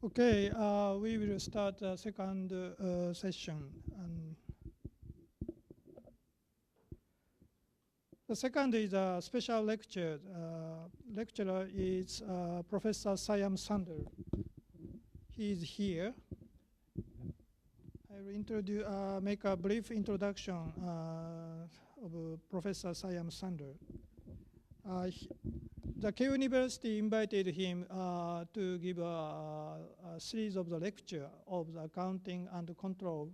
Okay, we will start the second session. The second is a special lecture. Lecturer is Professor Shyam Sunder. He is here. I will make a brief introduction of Professor Shyam Sunder. The Keio University invited him to give a series of the lecture of the accounting and control,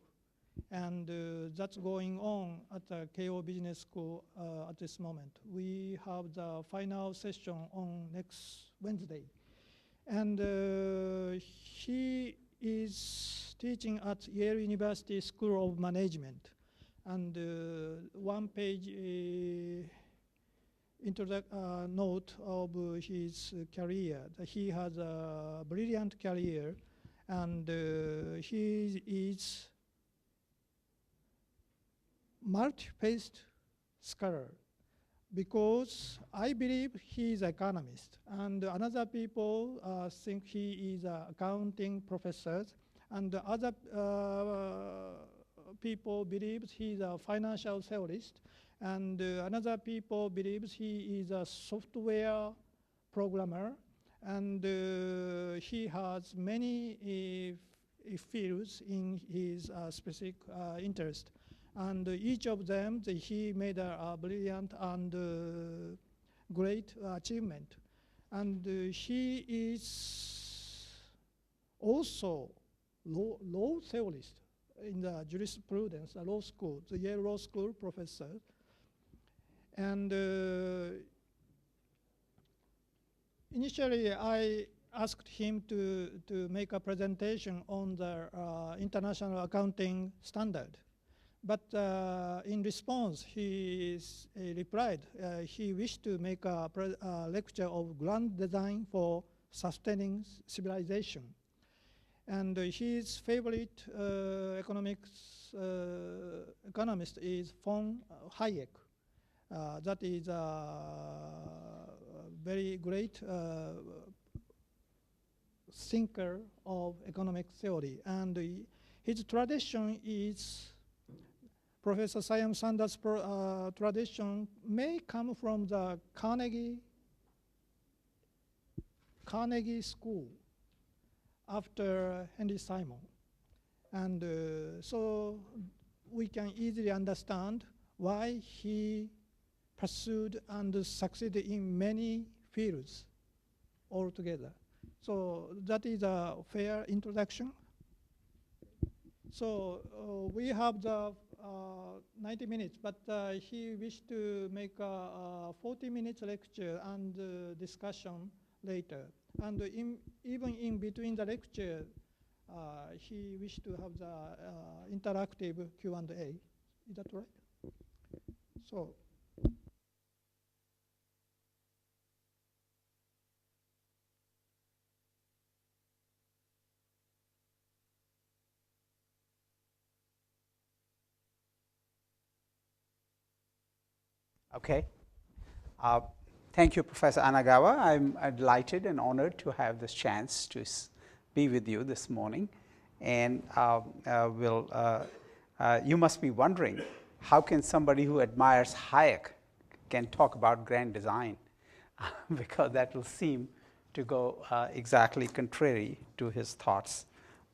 and that's going on at the Keio Business School at this moment. We have the final session on next Wednesday, and he is teaching at Yale University School of Management, and one-page note of his career. He has a brilliant career, and he is multi-faced scholar, because I believe he is an economist, and another people think he is an accounting professor, and other people believe he is a financial theorist, and another people believes he is a software programmer, and he has many fields in his specific interest. And each of them, he made a brilliant and great achievement. And he is also law theorist in the jurisprudence, the law school, the Yale Law School professor. And initially, I asked him to make a presentation on the international accounting standard. But in response, he replied he wished to make a lecture of grand design for sustaining civilization. And his favorite economist is von Hayek. That is a very great thinker of economic theory. And his tradition is, Professor Shyam Sunder's tradition may come from the Carnegie School after Henry Simon. And so we can easily understand why he pursued and succeeded in many fields altogether. So that is a fair introduction. So we have the 90 minutes, but he wished to make a 40-minute lecture and discussion later. And even in between the lecture, he wished to have the interactive Q&A. Is that right? So. Okay. Thank you, Professor Anagawa. I'm delighted and honored to have this chance to be with you this morning. And you must be wondering, how can somebody who admires Hayek can talk about grand design? Because that will seem to go exactly contrary to his thoughts.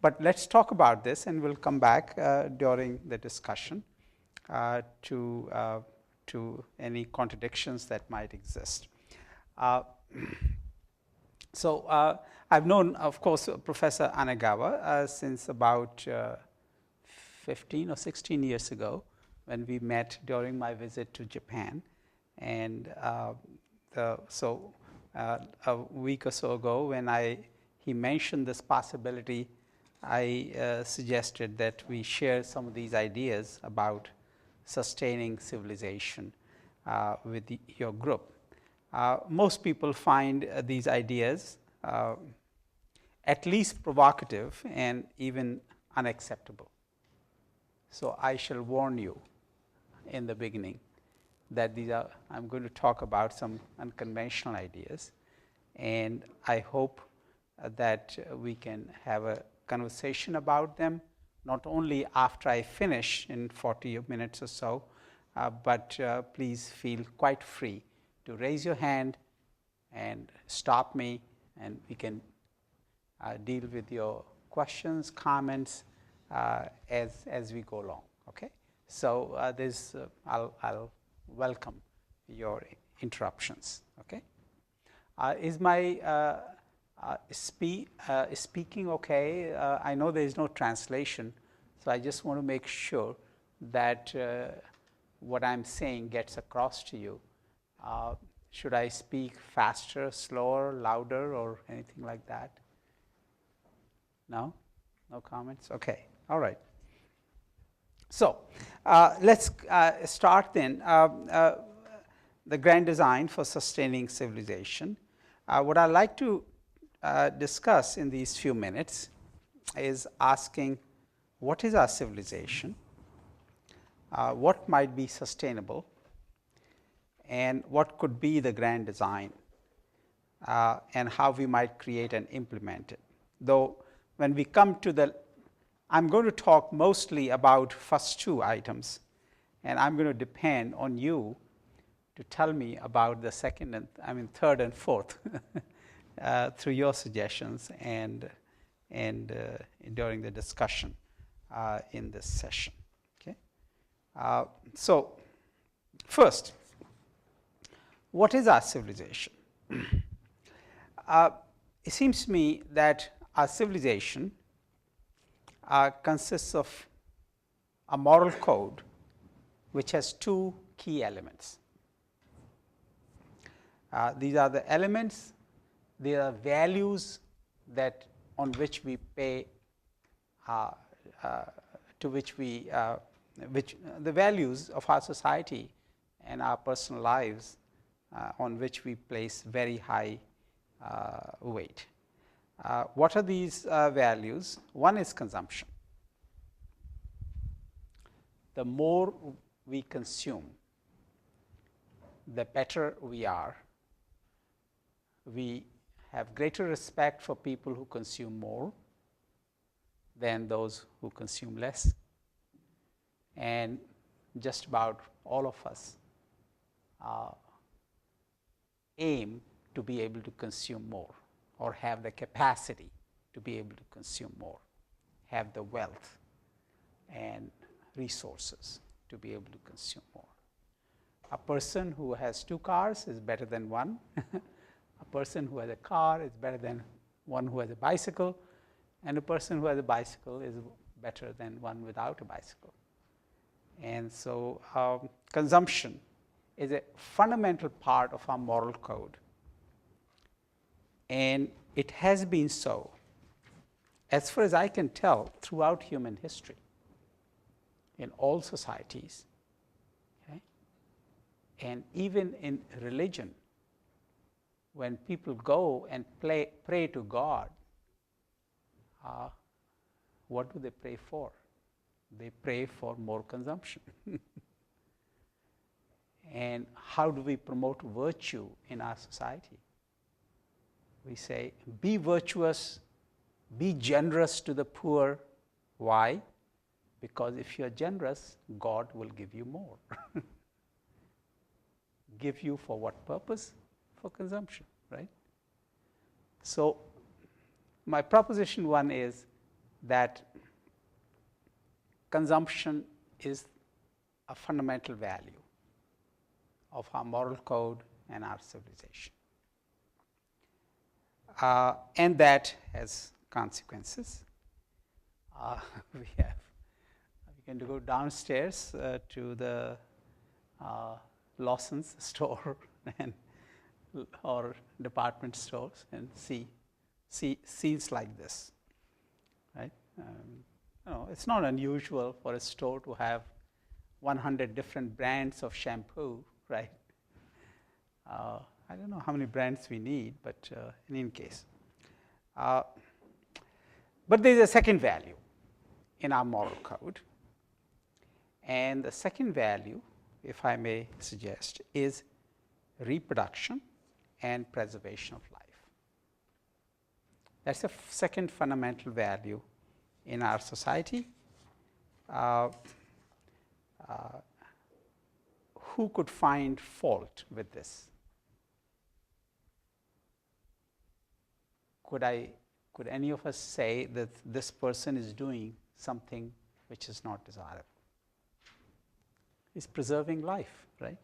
But let's talk about this, and we'll come back during the discussion to any contradictions that might exist. So I've known, of course, Professor Anagawa since about 15 or 16 years ago, when we met during my visit to Japan. And so a week or so ago, when he mentioned this possibility, I suggested that we share some of these ideas about sustaining civilization with your group. Most people find these ideas at least provocative and even unacceptable. So I shall warn you in the beginning that I'm going to talk about some unconventional ideas, and I hope that we can have a conversation about them, not only after I finish in 40 minutes or so, but please feel quite free to raise your hand and stop me, and we can deal with your questions, comments as we go along. Okay, so I'll welcome your interruptions. Okay, is my speaking okay? I know there is no translation, so I just want to make sure that what I'm saying gets across to you. Should I speak faster, slower, louder, or anything like that? No? No comments? Okay, all right. So let's start then. The grand design for sustaining civilization. What I'd like to discuss in these few minutes is asking, what is our civilization? What might be sustainable? And what could be the grand design? And how we might create and implement it. Though when we come to the, I'm going to talk mostly about first two items, and I'm going to depend on you to tell me about the second and third and fourth through your suggestions and during the discussion in this session. Okay. So first, what is our civilization? It seems to me that our civilization consists of a moral code which has two key elements. These are the elements, they are values that on which we pay, to which we, the values of our society and our personal lives on which we place very high weight. What are these values? One is consumption. The more we consume, the better we are. We have greater respect for people who consume more than those who consume less. And just about all of us aim to be able to consume more, or have the capacity to be able to consume more, have the wealth and resources to be able to consume more. A person who has 2 cars is better than one. A person who has a car is better than one who has a bicycle, and a person who has a bicycle is better than one without a bicycle. And so consumption is a fundamental part of our moral code. And it has been so, as far as I can tell, throughout human history, in all societies, okay? And even in religion, when people go and pray to God, what do they pray for? They pray for more consumption. And how do we promote virtue in our society? We say, be virtuous, be generous to the poor. Why? Because if you're generous, God will give you more. Give you for what purpose? For consumption, right? So my proposition 1 is that consumption is a fundamental value of our moral code and our civilization. And that has consequences. We can go downstairs to the Lawson's store or department stores and see scenes like this, right? It's not unusual for a store to have 100 different brands of shampoo, right? I don't know how many brands we need, but in any case. But there is a second value in our moral code. And the second value, if I may suggest, is reproduction and preservation of life. That's the second fundamental value in our society. Who could find fault with this? Could any of us say that this person is doing something which is not desirable? He's preserving life, right?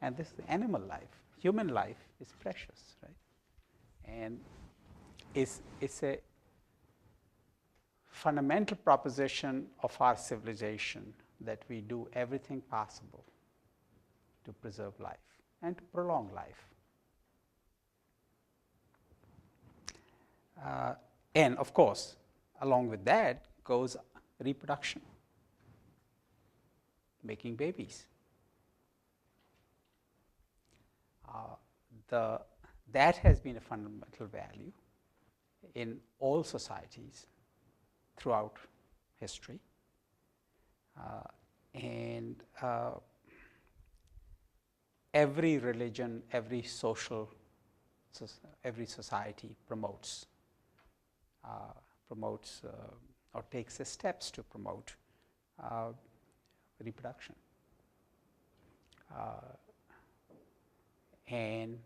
And this is animal life. Human life is precious, right? And it's a fundamental proposition of our civilization that we do everything possible to preserve life and to prolong life. And of course, along with that goes reproduction, making babies. That has been a fundamental value in all societies throughout history. And every religion, every society promotes or takes the steps to promote reproduction. And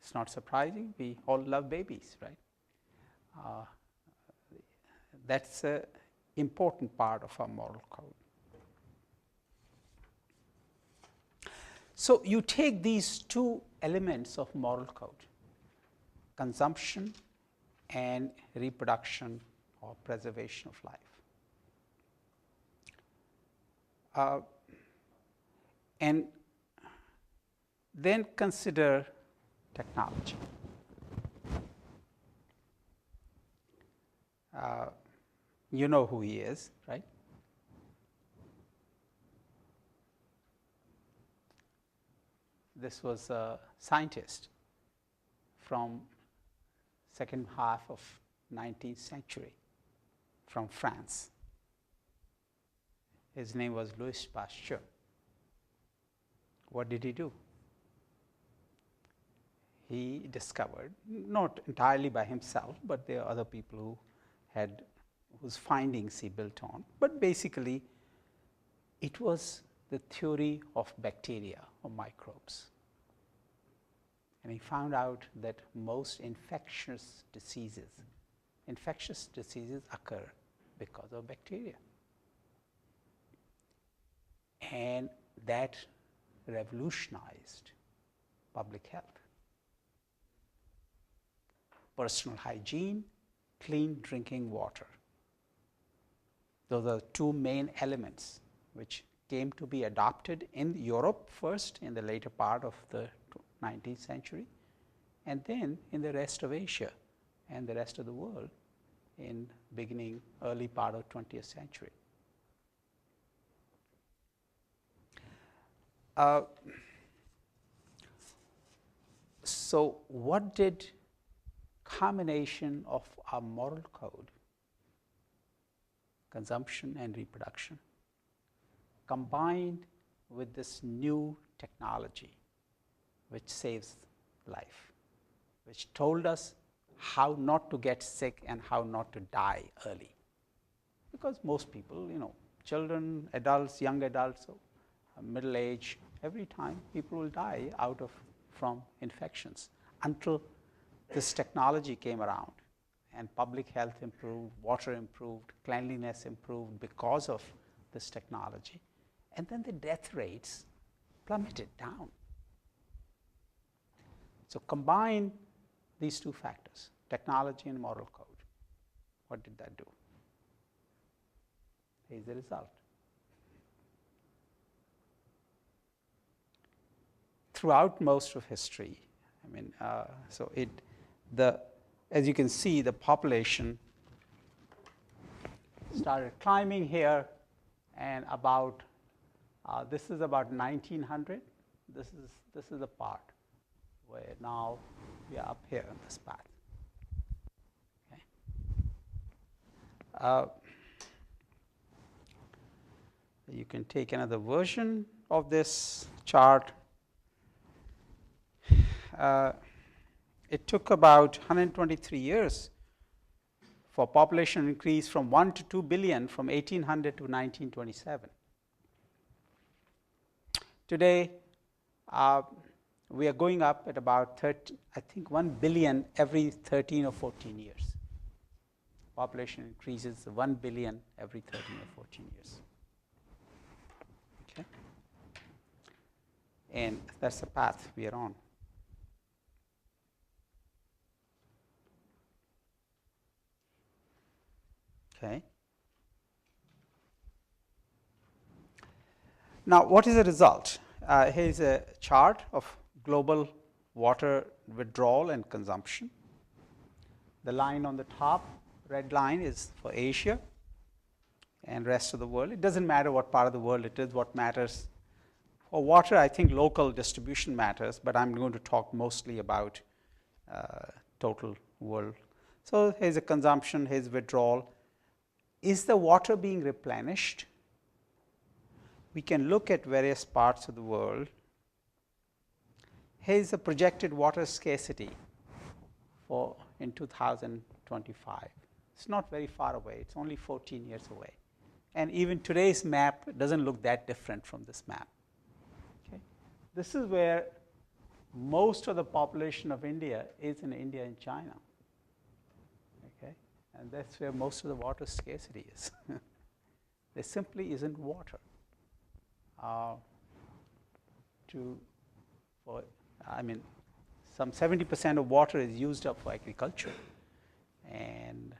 it's not surprising, we all love babies, right? That's an important part of our moral code. So you take these two elements of moral code, consumption and reproduction or preservation of life. And then consider technology. You know who he is, right? This was a scientist from second half of 19th century from France. His name was Louis Pasteur. What did he do? He discovered, not entirely by himself, but there are other people whose findings he built on, but basically it was the theory of bacteria or microbes. And he found out that most infectious diseases occur because of bacteria. And that revolutionized public health. Personal hygiene, clean drinking water. Those are two main elements which came to be adopted in Europe first in the later part of the 19th century, and then in the rest of Asia and the rest of the world in early part of 20th century. So what did combination of our moral code, consumption and reproduction, combined with this new technology which saves life, which told us how not to get sick and how not to die early? Because most people, children, adults, young adults, middle age, every time people will die from infections until this technology came around and public health improved, water improved, cleanliness improved because of this technology. And then the death rates plummeted down. So combine these two factors, technology and moral code. What did that do? Here's the result. Throughout most of history, as you can see, the population started climbing here, and this is about 1900. This is the part where now we are up here in this path. Okay. You can take another version of this chart. it took about 123 years for population increase from 1 to 2 billion from 1800 to 1927. Today, we are going up at about 1 billion every 13 or 14 years. Population increases 1 billion every 13 or 14 years. Okay? And that's the path we are on. Okay. Now, what is the result? Here's a chart of global water withdrawal and consumption. The line on the top, red line, is for Asia and rest of the world. It doesn't matter what part of the world it is. What matters for water, I think local distribution matters, but I'm going to talk mostly about total world. So here's a consumption, here's withdrawal. Is the water being replenished? We can look at various parts of the world. Here's the projected water scarcity for in 2025. It's not very far away. It's only 14 years away. And even today's map doesn't look that different from this map. Okay? This is where most of the population of India is in India and China. Okay? And that's where most of the water scarcity is. There simply isn't water. Some 70% of water is used up for agriculture, and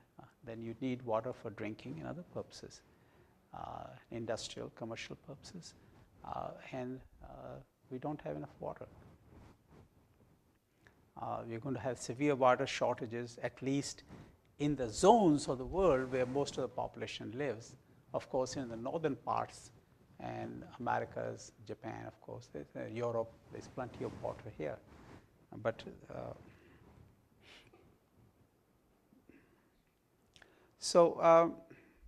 then you need water for drinking and other purposes, industrial, commercial purposes, and we don't have enough water. We're going to have severe water shortages, at least in the zones of the world where most of the population lives. Of course, in the northern parts, and Americas, Japan, of course, Europe, there's plenty of water here. But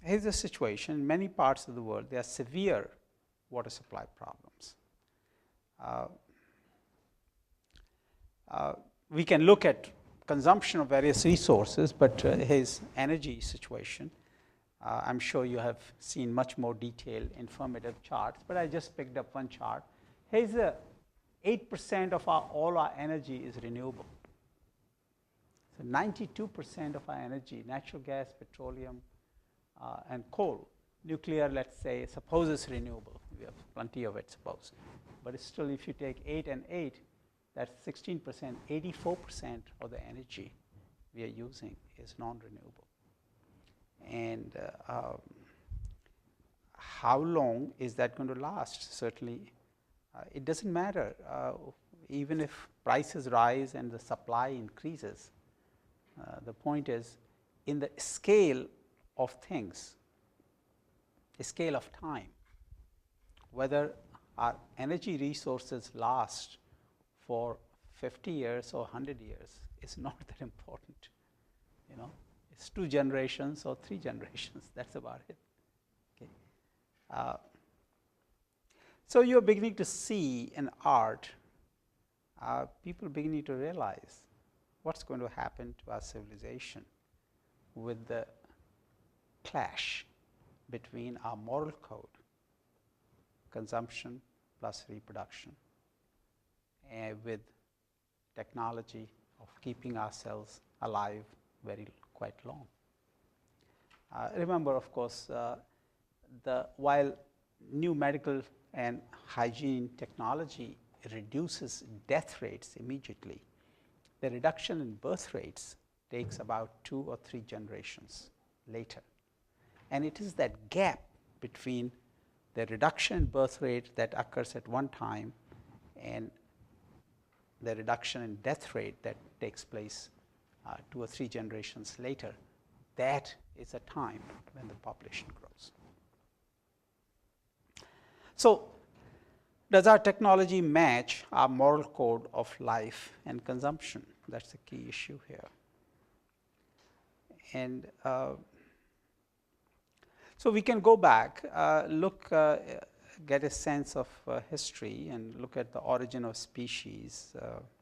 here's the situation. In many parts of the world, there are severe water supply problems. We can look at consumption of various resources, but here's energy situation. I'm sure you have seen much more detailed, informative charts, but I just picked up one chart. Here's 8% of all our energy is renewable. So 92% of our energy, natural gas, petroleum, and coal. Nuclear, let's say, suppose it's renewable. We have plenty of it, suppose. But it's still, if you take 8 and 8, that's 16%, 84% of the energy we are using is non-renewable. And how long is that going to last? Certainly, it doesn't matter. Even if prices rise and the supply increases, the point is, in the scale of things, a scale of time, whether our energy resources last for 50 years or 100 years is not that important, you know. It's 2 generations or 3 generations. That's about it. Okay. So you're beginning to see in art, people beginning to realize what's going to happen to our civilization with the clash between our moral code, consumption plus reproduction, and with technology of keeping ourselves alive quite long. Remember, of course, while new medical and hygiene technology reduces death rates immediately, the reduction in birth rates takes about 2 or 3 generations later. And it is that gap between the reduction in birth rate that occurs at one time and the reduction in death rate that takes place 2 or 3 generations later, that is a time when the population grows. So, does our technology match our moral code of life and consumption? That's the key issue here. And so we can go back, get a sense of history and look at the origin of species,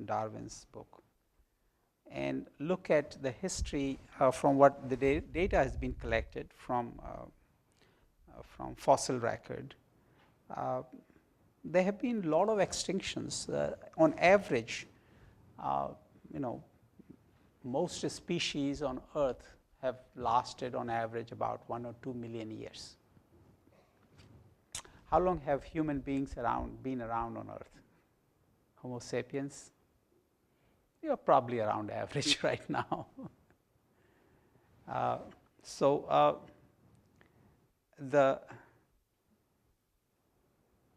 Darwin's book. and look at the history from what the data has been collected from fossil record, there have been a lot of extinctions. On average, most species on Earth have lasted on average about 1 or 2 million years. How long have human beings been around on Earth? Homo sapiens? You're probably around average right now.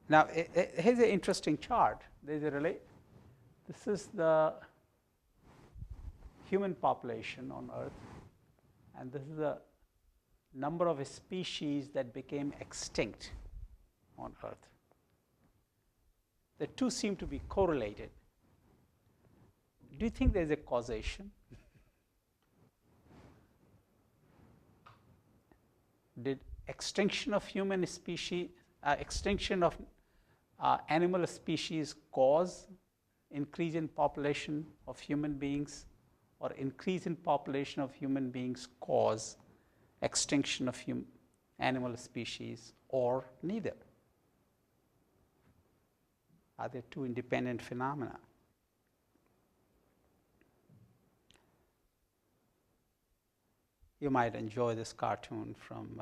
Now here's an interesting chart. This is the human population on Earth, and this is the number of species that became extinct on Earth. The two seem to be correlated. Do you think there's a causation? Did extinction of human species, extinction of animal species cause increase in population of human beings, or increase in population of human beings cause extinction of animal species, or neither? Are there two independent phenomena? You might enjoy this cartoon from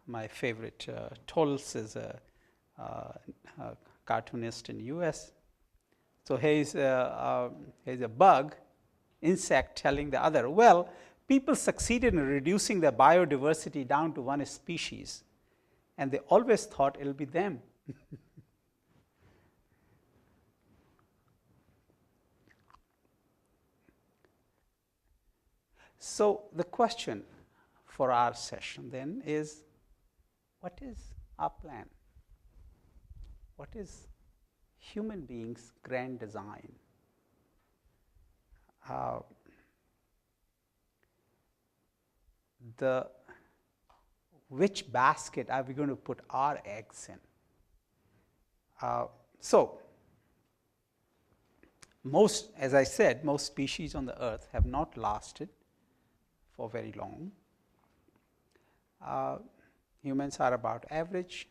my favorite, Tolles is a cartoonist in US. So here's a bug, insect telling the other, well, people succeeded in reducing their biodiversity down to one species, and they always thought it'll be them. So the question for our session then is, what is our plan? What is human beings' grand design? Which basket are we going to put our eggs in? As I said, most species on the Earth have not lasted for very long. Humans are about average,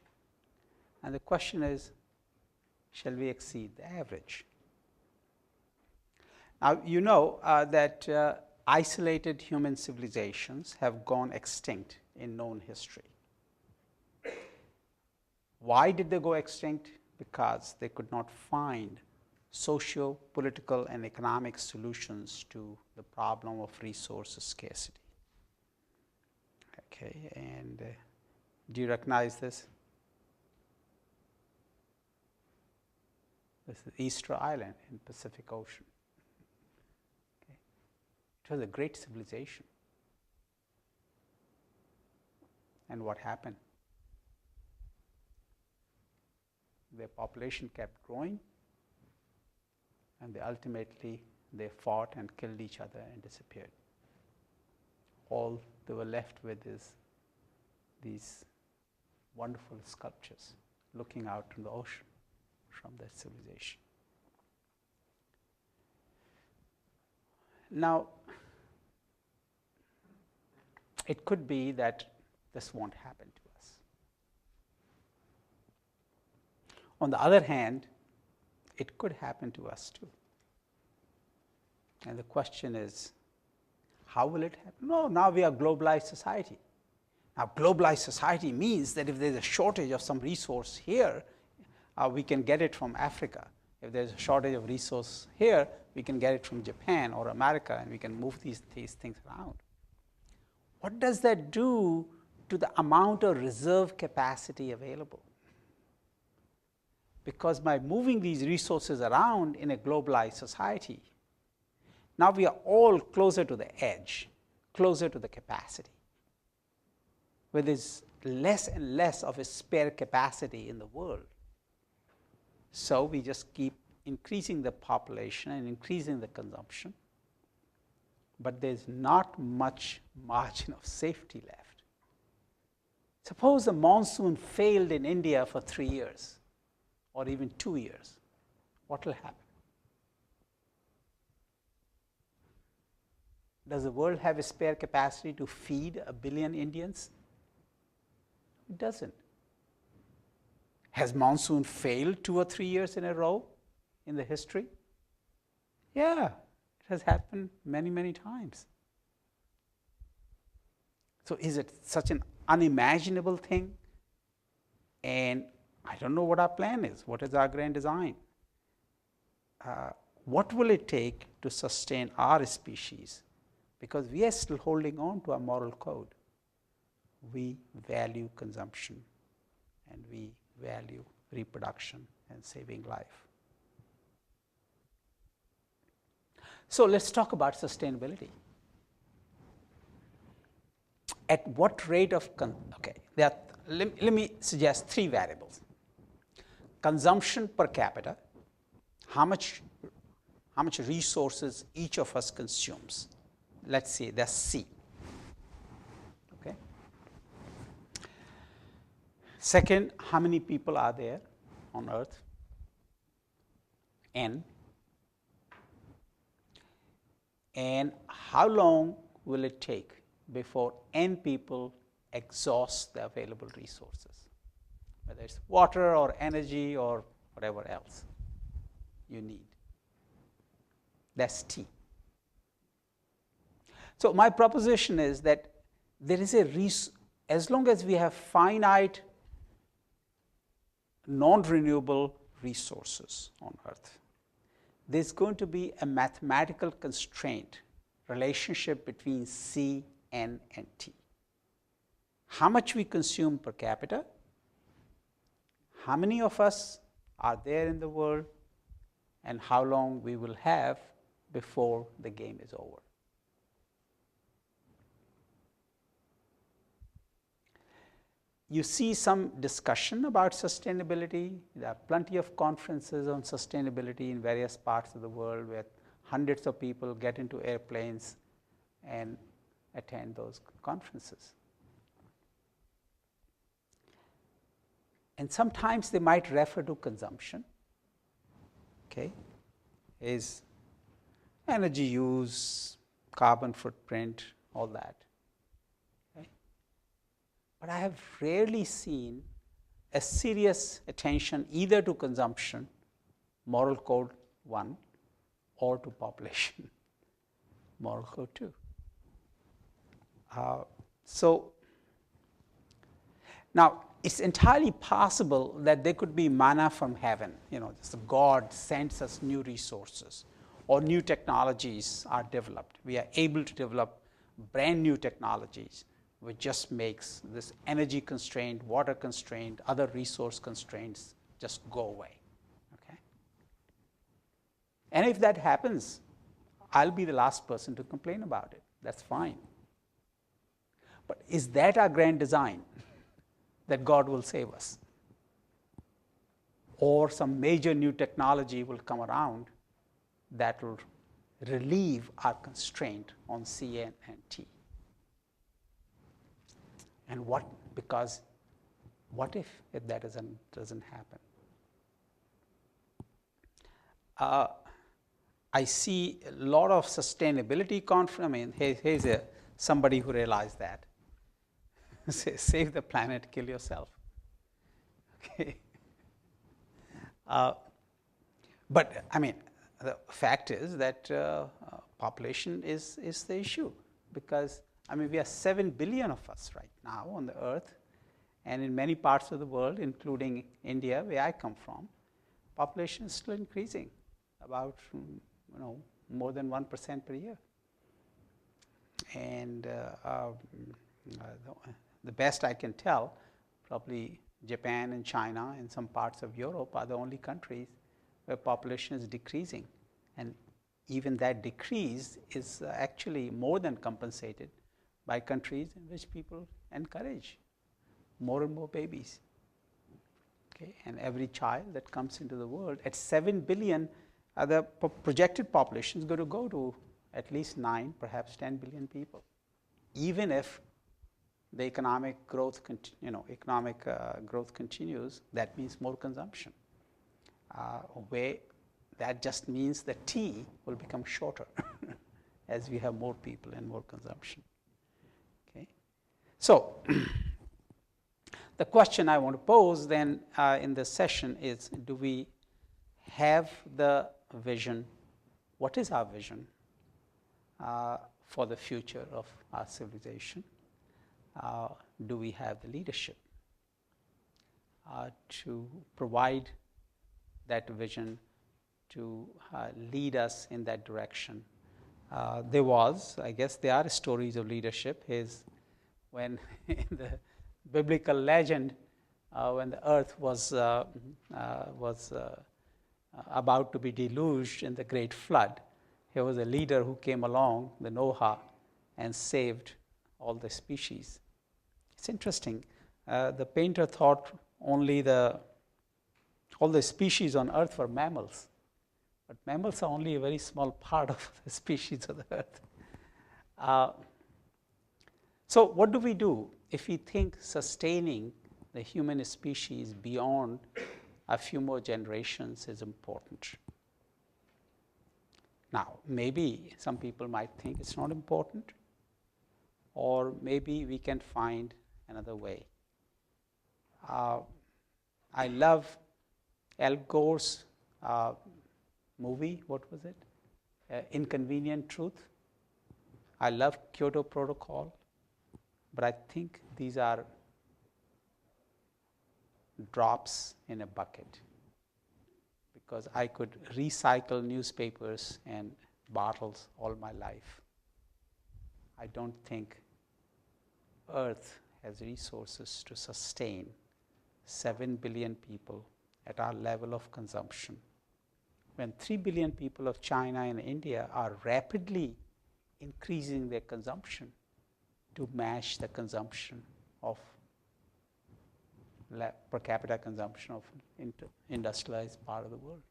and the question is, shall we exceed the average? Now, you know that isolated human civilizations have gone extinct in known history. Why did they go extinct? Because they could not find socio, political, and economic solutions to the problem of resource scarcity. Okay, and do you recognize this? This is Easter Island in Pacific Ocean. Okay. It was a great civilization. And what happened? Their population kept growing, and ultimately they fought and killed each other and disappeared. All they were left with is these wonderful sculptures looking out to the ocean from that civilization. Now, it could be that this won't happen to us. On the other hand, it could happen to us too. And the question is, how will it happen? No, now we are a globalized society. Now, globalized society means that if there's a shortage of some resource here, we can get it from Africa. If there's a shortage of resource here, we can get it from Japan or America, and we can move these things around. What does that do to the amount of reserve capacity available? Because by moving these resources around in a globalized society, now we are all closer to the edge, closer to the capacity, where there's less and less of a spare capacity in the world. So we just keep increasing the population and increasing the consumption, but there's not much margin of safety left. Suppose the monsoon failed in India for 3 years, or even 2 years. What will happen? Does the world have a spare capacity to feed 1 billion Indians? It doesn't. Has monsoon failed 2 or 3 years in a row in the history? Yeah, it has happened many, many times. So is it such an unimaginable thing? And I don't know what our plan is. What is our grand design? What will it take to sustain our species? Because we are still holding on to our moral code. We value consumption and we value reproduction and saving life. So let's talk about sustainability. At what rate of, let me suggest 3 variables. Consumption per capita, how much resources each of us consumes. Let's say that's C. Okay. Second, how many people are there on Earth? N. And how long will it take before N people exhaust the available resources, whether it's water or energy or whatever else you need. That's T. So my proposition is that there is as long as we have finite non-renewable resources on Earth, there's going to be a mathematical constraint relationship between C, N, and T. How much we consume per capita, how many of us are there in the world, and how long we will have before the game is over. You see some discussion about sustainability. There are plenty of conferences on sustainability in various parts of the world where hundreds of people get into airplanes and attend those conferences. And sometimes they might refer to consumption, okay, is energy use, carbon footprint, all that. Okay? But I have rarely seen a serious attention either to consumption, moral code 1, or to population, moral code 2. So now, it's entirely possible that there could be manna from heaven. Just God sends us new resources, or new technologies are developed. We are able to develop brand new technologies, which just makes this energy constraint, water constraint, other resource constraints just go away. Okay? And if that happens, I'll be the last person to complain about it. That's fine. But is that our grand design? That God will save us? Or some major new technology will come around that will relieve our constraint on C and T? And what if that doesn't happen? I see a lot of sustainability conference. Here's somebody who realized that. Save the planet, kill yourself. Okay. But the fact is that population is the issue, because we are 7 billion of us right now on the Earth, and in many parts of the world, including India, where I come from, population is still increasing, about more than 1% per year. And the best I can tell, probably Japan and China and some parts of Europe are the only countries where population is decreasing. And even that decrease is actually more than compensated by countries in which people encourage more and more babies. Okay? And every child that comes into the world, at 7 billion, the projected population is going to go to at least 9, perhaps 10 billion people, even if the economic growth continues. That means more consumption. That just means the T will become shorter as we have more people and more consumption. Okay, so the question I want to pose then in this session is: do we have the vision? What is our vision for the future of our civilization? Do we have the leadership to provide that vision, to lead us in that direction? I guess there are stories of leadership. When in the biblical legend, when the earth was about to be deluged in the great flood, there was a leader who came along, the Noah, and saved all the species. It's interesting. The painter thought all the species on earth were mammals. But mammals are only a very small part of the species of the earth. So what do we do if we think sustaining the human species beyond a few more generations is important? Now, maybe some people might think it's not important, or maybe we can find another way. I love Al Gore's movie, what was it? Inconvenient Truth. I love Kyoto Protocol, but I think these are drops in a bucket, because I could recycle newspapers and bottles all my life. I don't think Earth has resources to sustain 7 billion people at our level of consumption, when 3 billion people of China and India are rapidly increasing their consumption to match the consumption of per capita consumption of industrialized part of the world.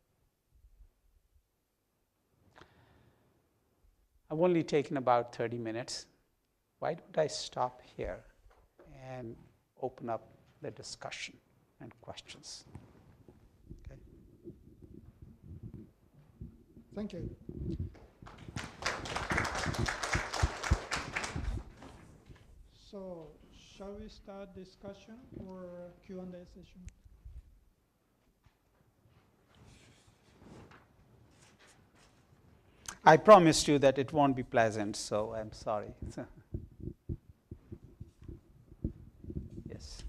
I've only taken about 30 minutes. Why don't I stop here and open up the discussion and questions? Okay. Thank you. So, shall we start discussion or Q&A session? I promised you that it won't be pleasant, so I'm sorry. Yes.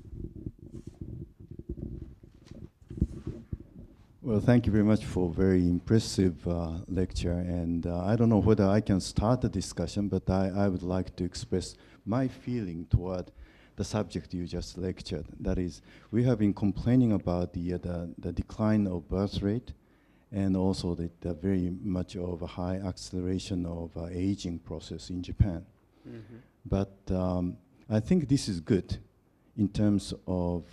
Well, thank you very much for a very impressive lecture. And I don't know whether I can start the discussion, but I would like to express my feeling toward the subject you just lectured. That is, we have been complaining about the decline of birth rate, and also the very much of a high acceleration of aging process in Japan. Mm-hmm. But I think this is good in terms of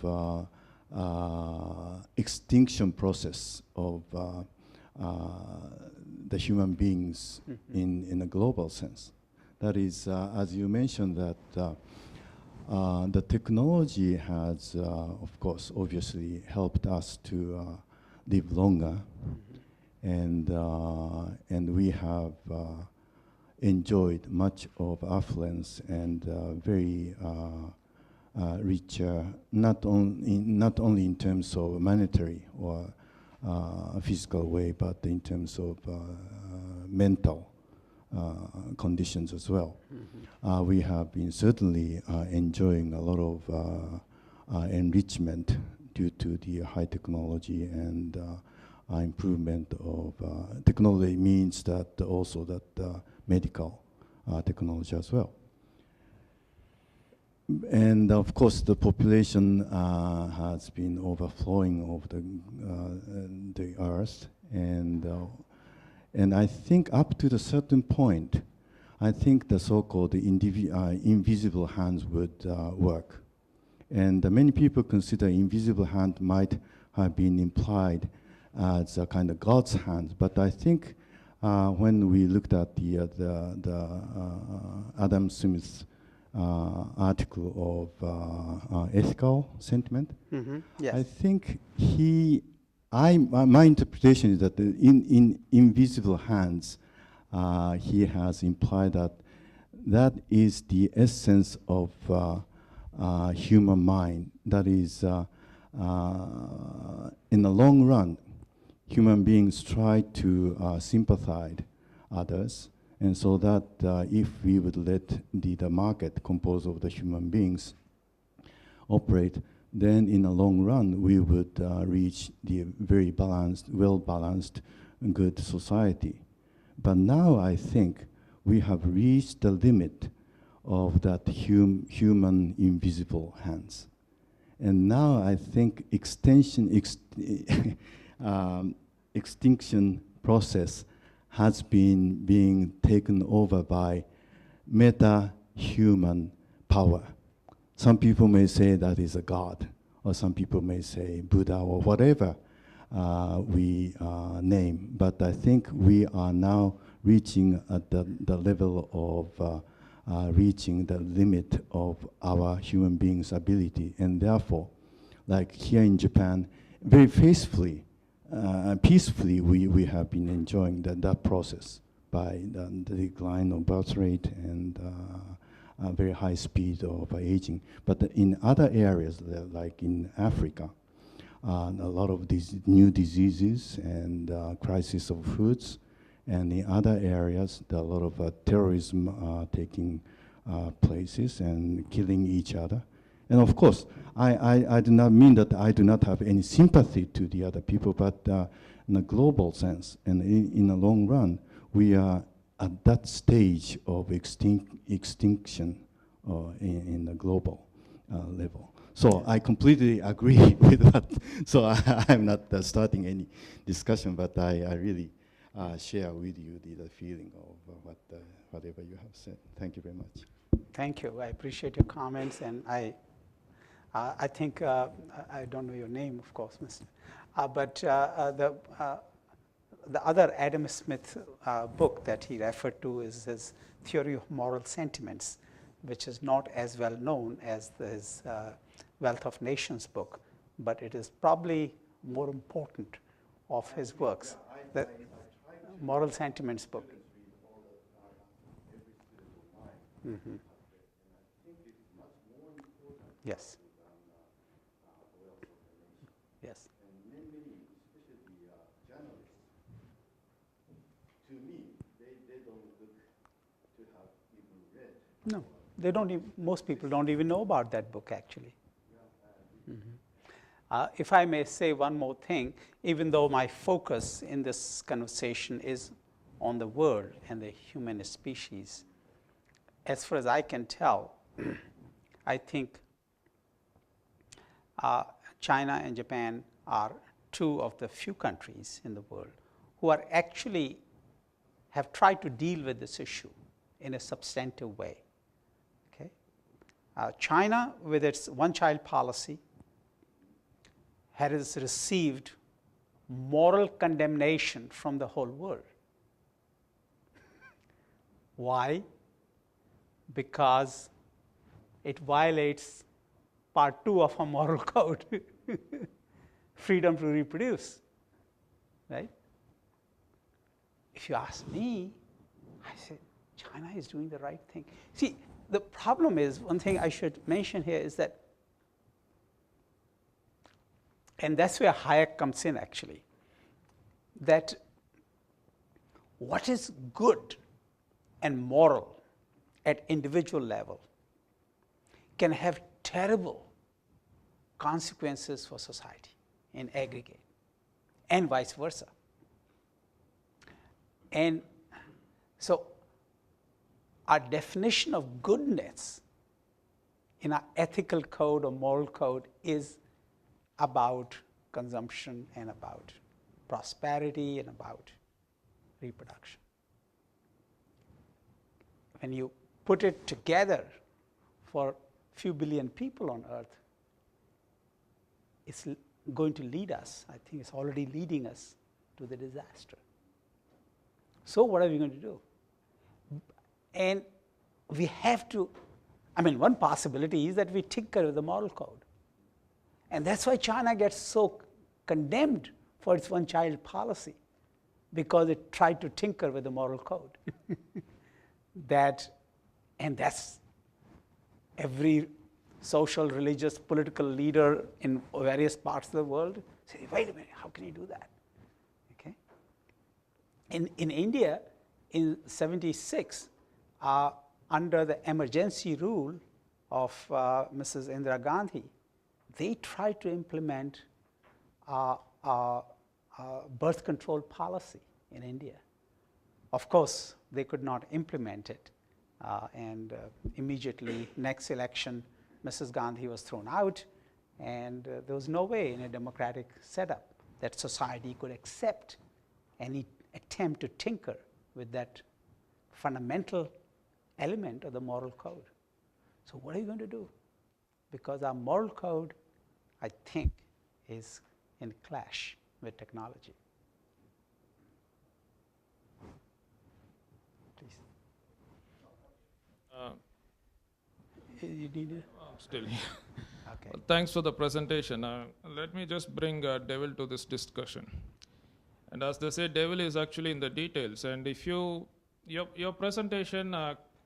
extinction process of the human beings mm-hmm. in a global sense. That is, as you mentioned, that the technology has, of course, obviously helped us to live longer, mm-hmm. and we have enjoyed much of affluence and very richer, not only in terms of monetary or physical way, but in terms of mental conditions as well. Mm-hmm. We have been certainly enjoying a lot of enrichment due to the high technology and improvement of technology means that also that medical technology as well. And of course, the population has been overflowing of the earth, and I think up to a certain point, I think the so-called invisible hands would work. And many people consider invisible hand might have been implied as a kind of God's hand, but I think when we looked at the Adam Smith's article of ethical sentiment, mm-hmm. Yes. I think my interpretation is that in invisible hands he has implied that that is the essence of human mind. That is, in the long run, human beings try to sympathize others, and so that if we would let the market composed of the human beings operate, then in the long run we would reach the very balanced, well-balanced, good society. But now I think we have reached the limit of that human invisible hands. And now I think extinction process has been being taken over by meta-human power. Some people may say that is a God, or some people may say Buddha, or whatever we name. But I think we are now reaching at the level of reaching the limit of our human beings' ability. And therefore, like here in Japan, very faithfully, peacefully, we have been enjoying that process by the decline of birth rate and a very high speed of aging. But in other areas, like in Africa, a lot of these new diseases and crisis of foods, and in other areas, there are a lot of terrorism taking places and killing each other. And of course, I do not mean that I do not have any sympathy to the other people, but in a global sense, and in the long run, we are at that stage of extinction in the global level. So I completely agree with that. So I'm not starting any discussion, but I really share with you the feeling of whatever you have said. Thank you very much. Thank you. I appreciate your comments, and I think I don't know your name, of course, Mr. But the other Adam Smith book that he referred to is his Theory of Moral Sentiments, which is not as well known as his Wealth of Nations book, but it is probably more important of his works. The Moral Sentiments book. Mm-hmm. Yes. Yes. And many, especially journalists, to me, they don't look to have even read. No, they don't. Most people don't even know about that book, actually. Mm-hmm. If I may say one more thing, even though my focus in this conversation is on the world and the human species, as far as I can tell, I think China and Japan are two of the few countries in the world who are actually have tried to deal with this issue in a substantive way. Okay? China, with its one-child policy, has received moral condemnation from the whole world. Why? Because it violates part 2 of a moral code, freedom to reproduce, right? If you ask me, I say, China is doing the right thing. See, the problem is, one thing I should mention here is that, and that's where Hayek comes in actually, that what is good and moral at individual level can have terrible consequences for society in aggregate, and vice versa. And so our definition of goodness in our ethical code or moral code is about consumption and about prosperity and about reproduction. When you put it together for a few billion people on Earth, it's going to lead us, I think it's already leading us to the disaster. So what are we going to do? And we have to, I mean, one possibility is that we tinker with the moral code. And that's why China gets so condemned for its one-child policy. because it tried to tinker with the moral code. And that's every social, religious, political leader in various parts of the world say, wait a minute, how can you do that? Okay. In India, in 76, under the emergency rule of Mrs. Indira Gandhi, they tried to implement birth control policy in India. Of course, they could not implement it. And immediately, next election, Mrs. Gandhi was thrown out. And there was no way in a democratic setup that society could accept any attempt to tinker with that fundamental element of the moral code. So what are you going to do? Because our moral code, I think, is in clash with technology. Please. You need it? I'm still here. Okay. Well, thanks for the presentation. Let me just bring devil to this discussion. And as they say, devil is actually in the details. And if your presentation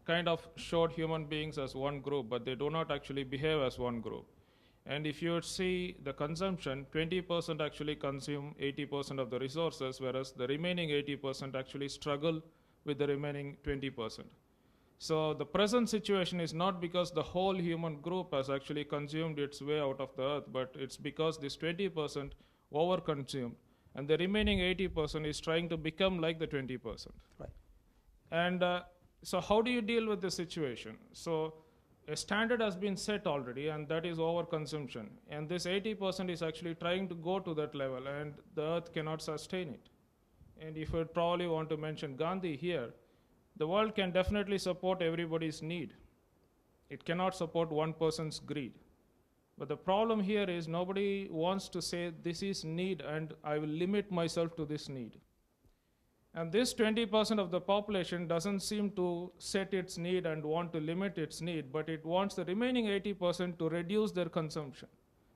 kind of showed human beings as one group, but they do not actually behave as one group. And if you see the consumption, 20% actually consume 80% of the resources, whereas the remaining 80% actually struggle with the remaining 20%. So the present situation is not because the whole human group has actually consumed its way out of the earth, but it's because this 20% over-consumed, and the remaining 80% is trying to become like the 20%. Right. And so how do you deal with this situation? So a standard has been set already, and that is overconsumption. And this 80% is actually trying to go to that level, and the earth cannot sustain it. And if you probably want to mention Gandhi here, the world can definitely support everybody's need. It cannot support one person's greed. But the problem here is nobody wants to say this is need and I will limit myself to this need. And this 20% of the population doesn't seem to set its need and want to limit its need, but it wants the remaining 80% to reduce their consumption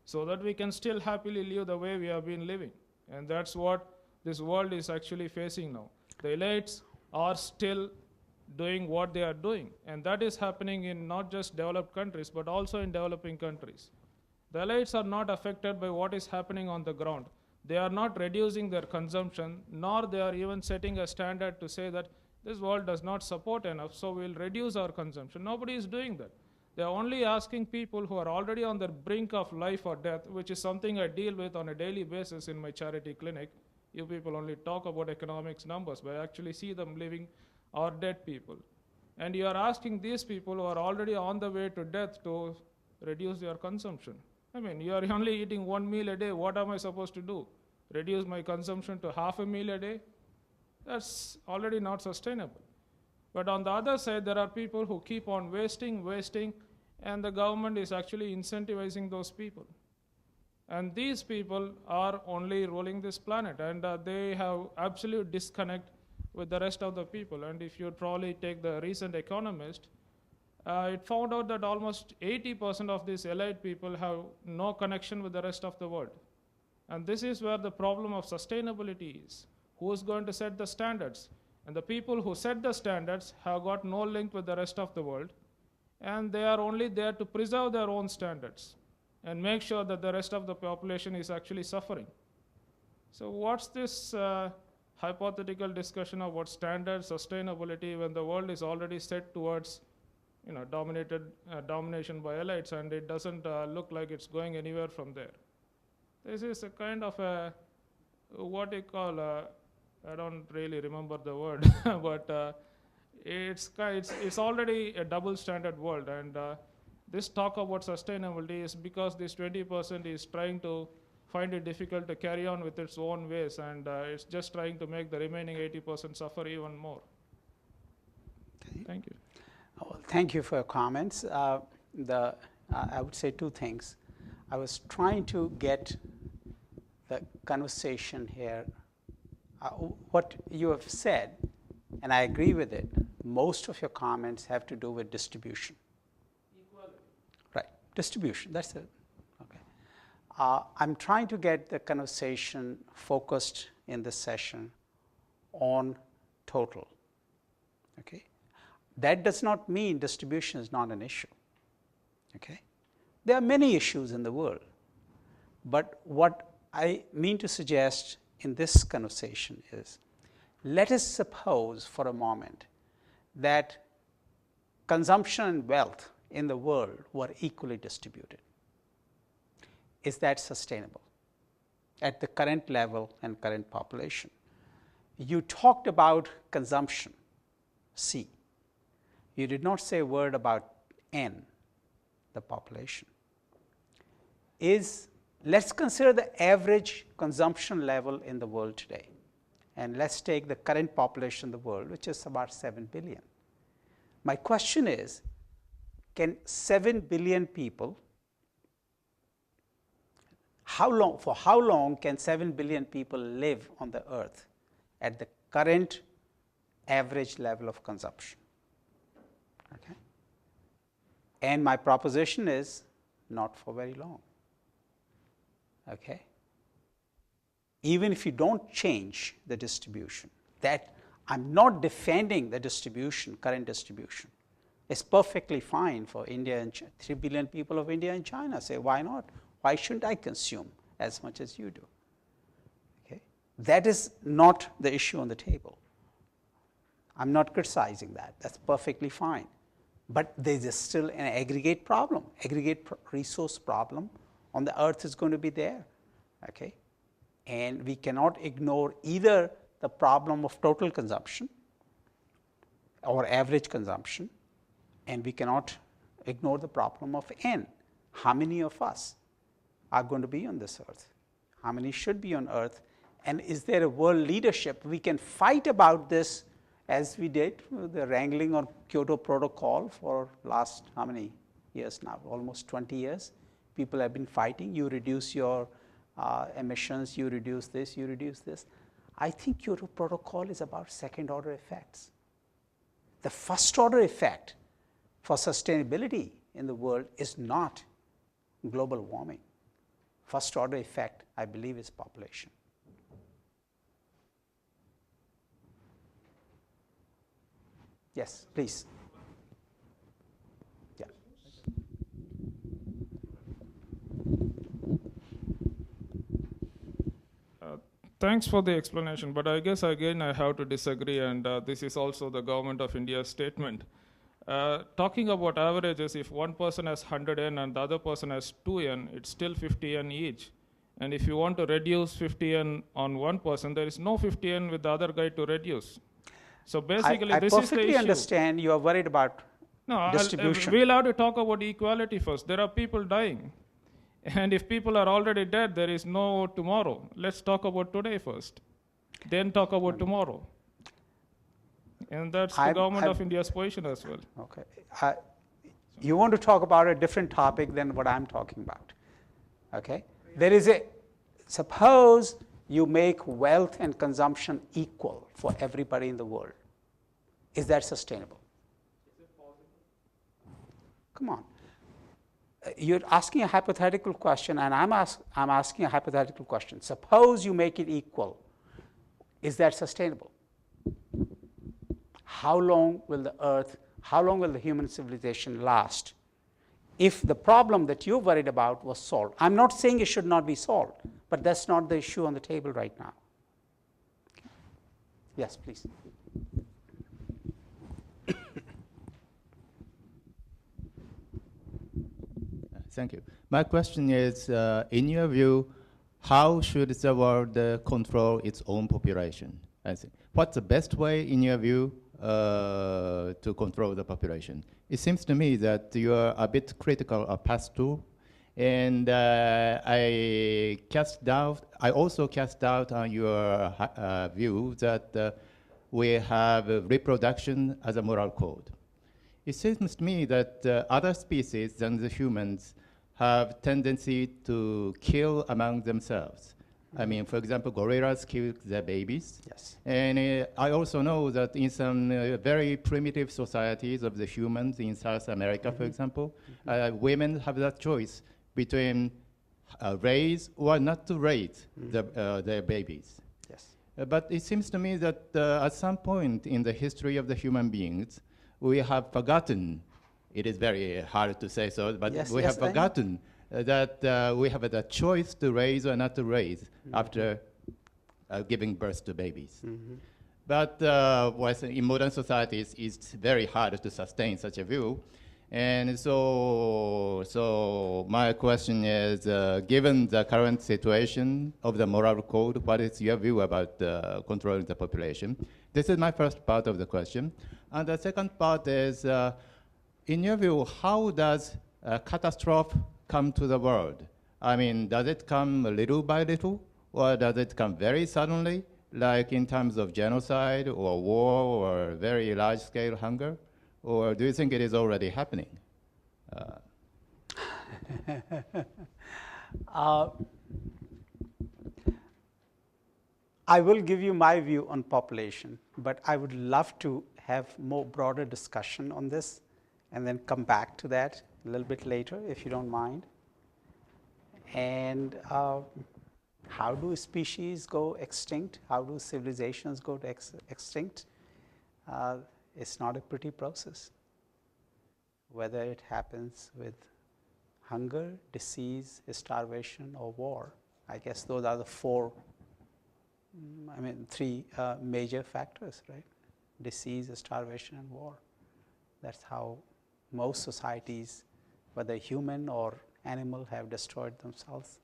so that we can still happily live the way we have been living. And that's what this world is actually facing now. The elites are still doing what they are doing. And that is happening in not just developed countries, but also in developing countries. The elites are not affected by what is happening on the ground. They are not reducing their consumption, nor they are even setting a standard to say that this world does not support enough, so we'll reduce our consumption. Nobody is doing that. They are only asking people who are already on the brink of life or death, which is something I deal with on a daily basis in my charity clinic. You people only talk about economics numbers, but I actually see them living or dead people. And you are asking these people who are already on the way to death to reduce their consumption. I mean, you are only eating one meal a day. What am I supposed to do? Reduce my consumption to half a meal a day? That's already not sustainable. But on the other side, there are people who keep on wasting, and the government is actually incentivizing those people. And these people are only ruling this planet, and they have absolute disconnect with the rest of the people. And if you probably take the recent Economist, it found out that almost 80% of these elite people have no connection with the rest of the world. And this is where the problem of sustainability is. Who is going to set the standards? And the people who set the standards have got no link with the rest of the world, and they are only there to preserve their own standards and make sure that the rest of the population is actually suffering. So what's this hypothetical discussion about standards, sustainability, when the world is already set towards domination by elites, and it doesn't look like it's going anywhere from there. This is a kind of a, what you call, I don't really remember the word, but it's already a double standard world. And this talk about sustainability is because this 20% is trying to find it difficult to carry on with its own ways, and it's just trying to make the remaining 80% suffer even more. Okay. Thank you. Well, thank you for your comments. I would say two things. I was trying to get the conversation here. What you have said, and I agree with it, most of your comments have to do with distribution. Equality. Right, distribution, that's it. Okay. I'm trying to get the conversation focused in this session on total. Okay? That does not mean distribution is not an issue. Okay? There are many issues in the world, but what I mean to suggest in this conversation is, let us suppose for a moment that consumption and wealth in the world were equally distributed. Is that sustainable at the current level and current population? You talked about consumption, C. You did not say a word about N, the population. Let's consider the average consumption level in the world today. And let's take the current population in the world, which is about 7 billion. My question is, can 7 billion people, for how long can 7 billion people live on the earth at the current average level of consumption? Okay? And my proposition is not for very long. Okay? Even if you don't change the distribution, that I'm not defending the distribution, current distribution. It's perfectly fine for India and 3 billion people of India and China. Say, why not? Why shouldn't I consume as much as you do? Okay? That is not the issue on the table. I'm not criticizing that. That's perfectly fine. But there's still an aggregate problem, aggregate resource problem on the earth is going to be there. Okay? And we cannot ignore either the problem of total consumption or average consumption, and we cannot ignore the problem of N. How many of us are going to be on this earth? How many should be on earth? And is there a world leadership? We can fight about this as we did with the wrangling on Kyoto Protocol for last how many years now? Almost 20 years. People have been fighting. You reduce your emissions, you reduce this, you reduce this. I think Kyoto Protocol is about second order effects. The first order effect for sustainability in the world is not global warming. First order effect, I believe, is population. Yes, please. Yeah. Thanks for the explanation, but I guess again I have to disagree, and this is also the government of India's statement. Talking about averages, if one person has 100 yen and the other person has 2 yen, it's still 50 yen each. And if you want to reduce 50 yen on one person, there is no 50 yen with the other guy to reduce. So basically, I this is the perfectly issue. understand you are worried about distribution. We'll have to talk about equality first. There are people dying. And if people are already dead, there is no tomorrow. Let's talk about today first. Then talk about tomorrow. And that's the government of India's position as well. Okay. You want to talk about a different topic than what I'm talking about. Okay? There is suppose you make wealth and consumption equal for everybody in the world. Is that sustainable? Is it possible? Come on. You're asking a hypothetical question, and I'm asking a hypothetical question. Suppose you make it equal. Is that sustainable? How long will the earth, how long will the human civilization last if the problem that you're worried about was solved? I'm not saying it should not be solved, but that's not the issue on the table right now. Yes, please. Thank you. My question is, in your view, how should the world control its own population? I think. What's the best way, in your view, to control the population? It seems to me that you are a bit critical of past two, and I also cast doubt on your view that we have reproduction as a moral code. It seems to me that other species than the humans have tendency to kill among themselves. I mean, for example, gorillas kill their babies. Yes. And I also know that in some very primitive societies of the humans in South America, for example, women have that choice between raise or not to raise their babies. Yes. But it seems to me that at some point in the history of the human beings, we have forgotten, it is very hard to say so, but Yes, we yes, have forgotten that we have the choice to raise or not to raise after giving birth to babies. But in modern societies, it's very hard to sustain such a view. And so my question is, given the current situation of the moral code, what is your view about controlling the population? This is my first part of the question. And the second part is, in your view, how does a catastrophe come to the world? I mean, does it come little by little, or does it come very suddenly, like in terms of genocide or war or very large-scale hunger? Or do you think it is already happening? I will give you my view on population, but I would love to have more broader discussion on this and then come back to that a little bit later, if you don't mind. And how do species go extinct? How do civilizations go to extinct? It's not a pretty process. Whether it happens with hunger, disease, starvation, or war. I guess those are the three major factors, right? Disease, starvation, and war. That's how most societies, whether human or animal, have destroyed themselves.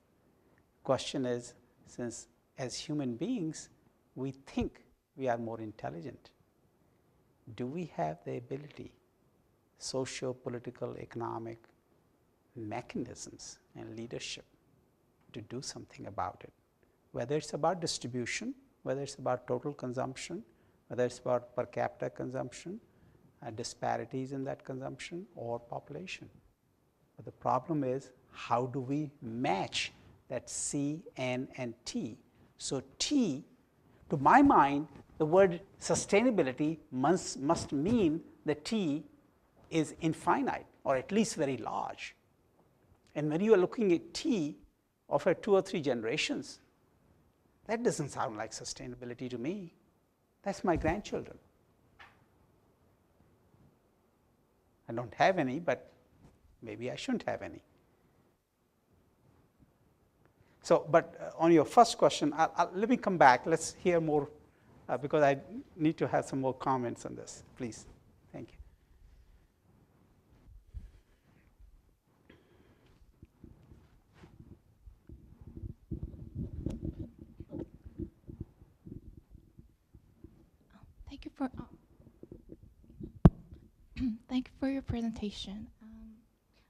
Question is, since as human beings, we think we are more intelligent, do we have the ability, socio-political, economic mechanisms and leadership to do something about it? Whether it's about distribution, whether it's about total consumption, whether it's about per capita consumption, disparities in that consumption, or population. But the problem is, how do we match that C, N, and T? So T, to my mind, the word sustainability must mean that T is infinite, or at least very large. And when you are looking at T of 2 or 3 generations, that doesn't sound like sustainability to me. That's my grandchildren. I don't have any, but maybe I shouldn't have any. So, but on your first question, let me come back. Let's hear more, because I need to have some more comments on this, please. Thank you. Thank you for your presentation.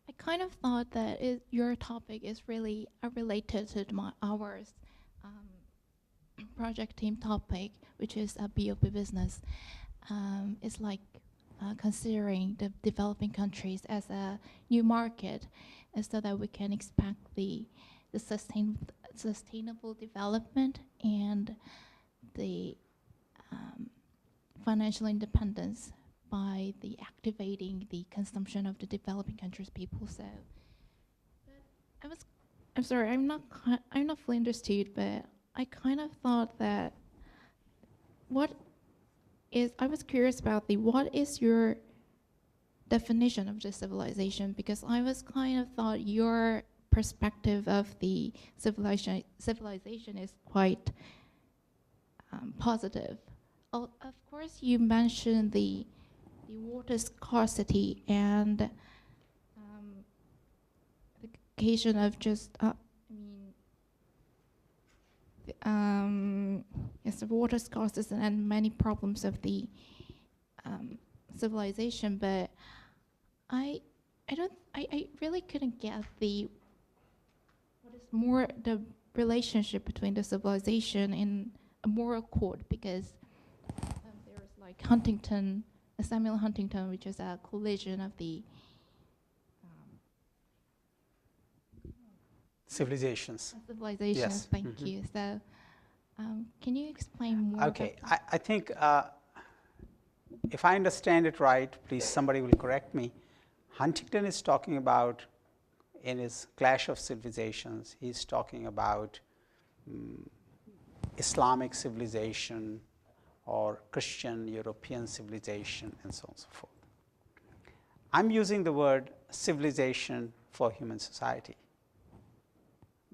I kind of thought that your topic is really related to our project team topic, which is a BOP business. It's like considering the developing countries as a new market, and so that we can expect the sustainable development and the financial independence by the activating the consumption of the developing countries' people. So, I'm sorry, I'm not fully understood, but I kind of thought that I was curious about what is your definition of the civilization, because I was kind of thought your perspective of the civilization is quite positive. Of course, you mentioned the water scarcity and the occasion of just, yes, the water scarcity and many problems of the civilization, but I really couldn't get what is more the relationship between the civilization and a moral code, because there's like Samuel Huntington, which is a collision of the civilizations. Yes. Thank you. So, can you explain more? Okay, I think if I understand it right, please somebody will correct me. Huntington is talking about, in his Clash of Civilizations, he's talking about Islamic civilization or Christian European civilization and so on and so forth. I'm using the word civilization for human society.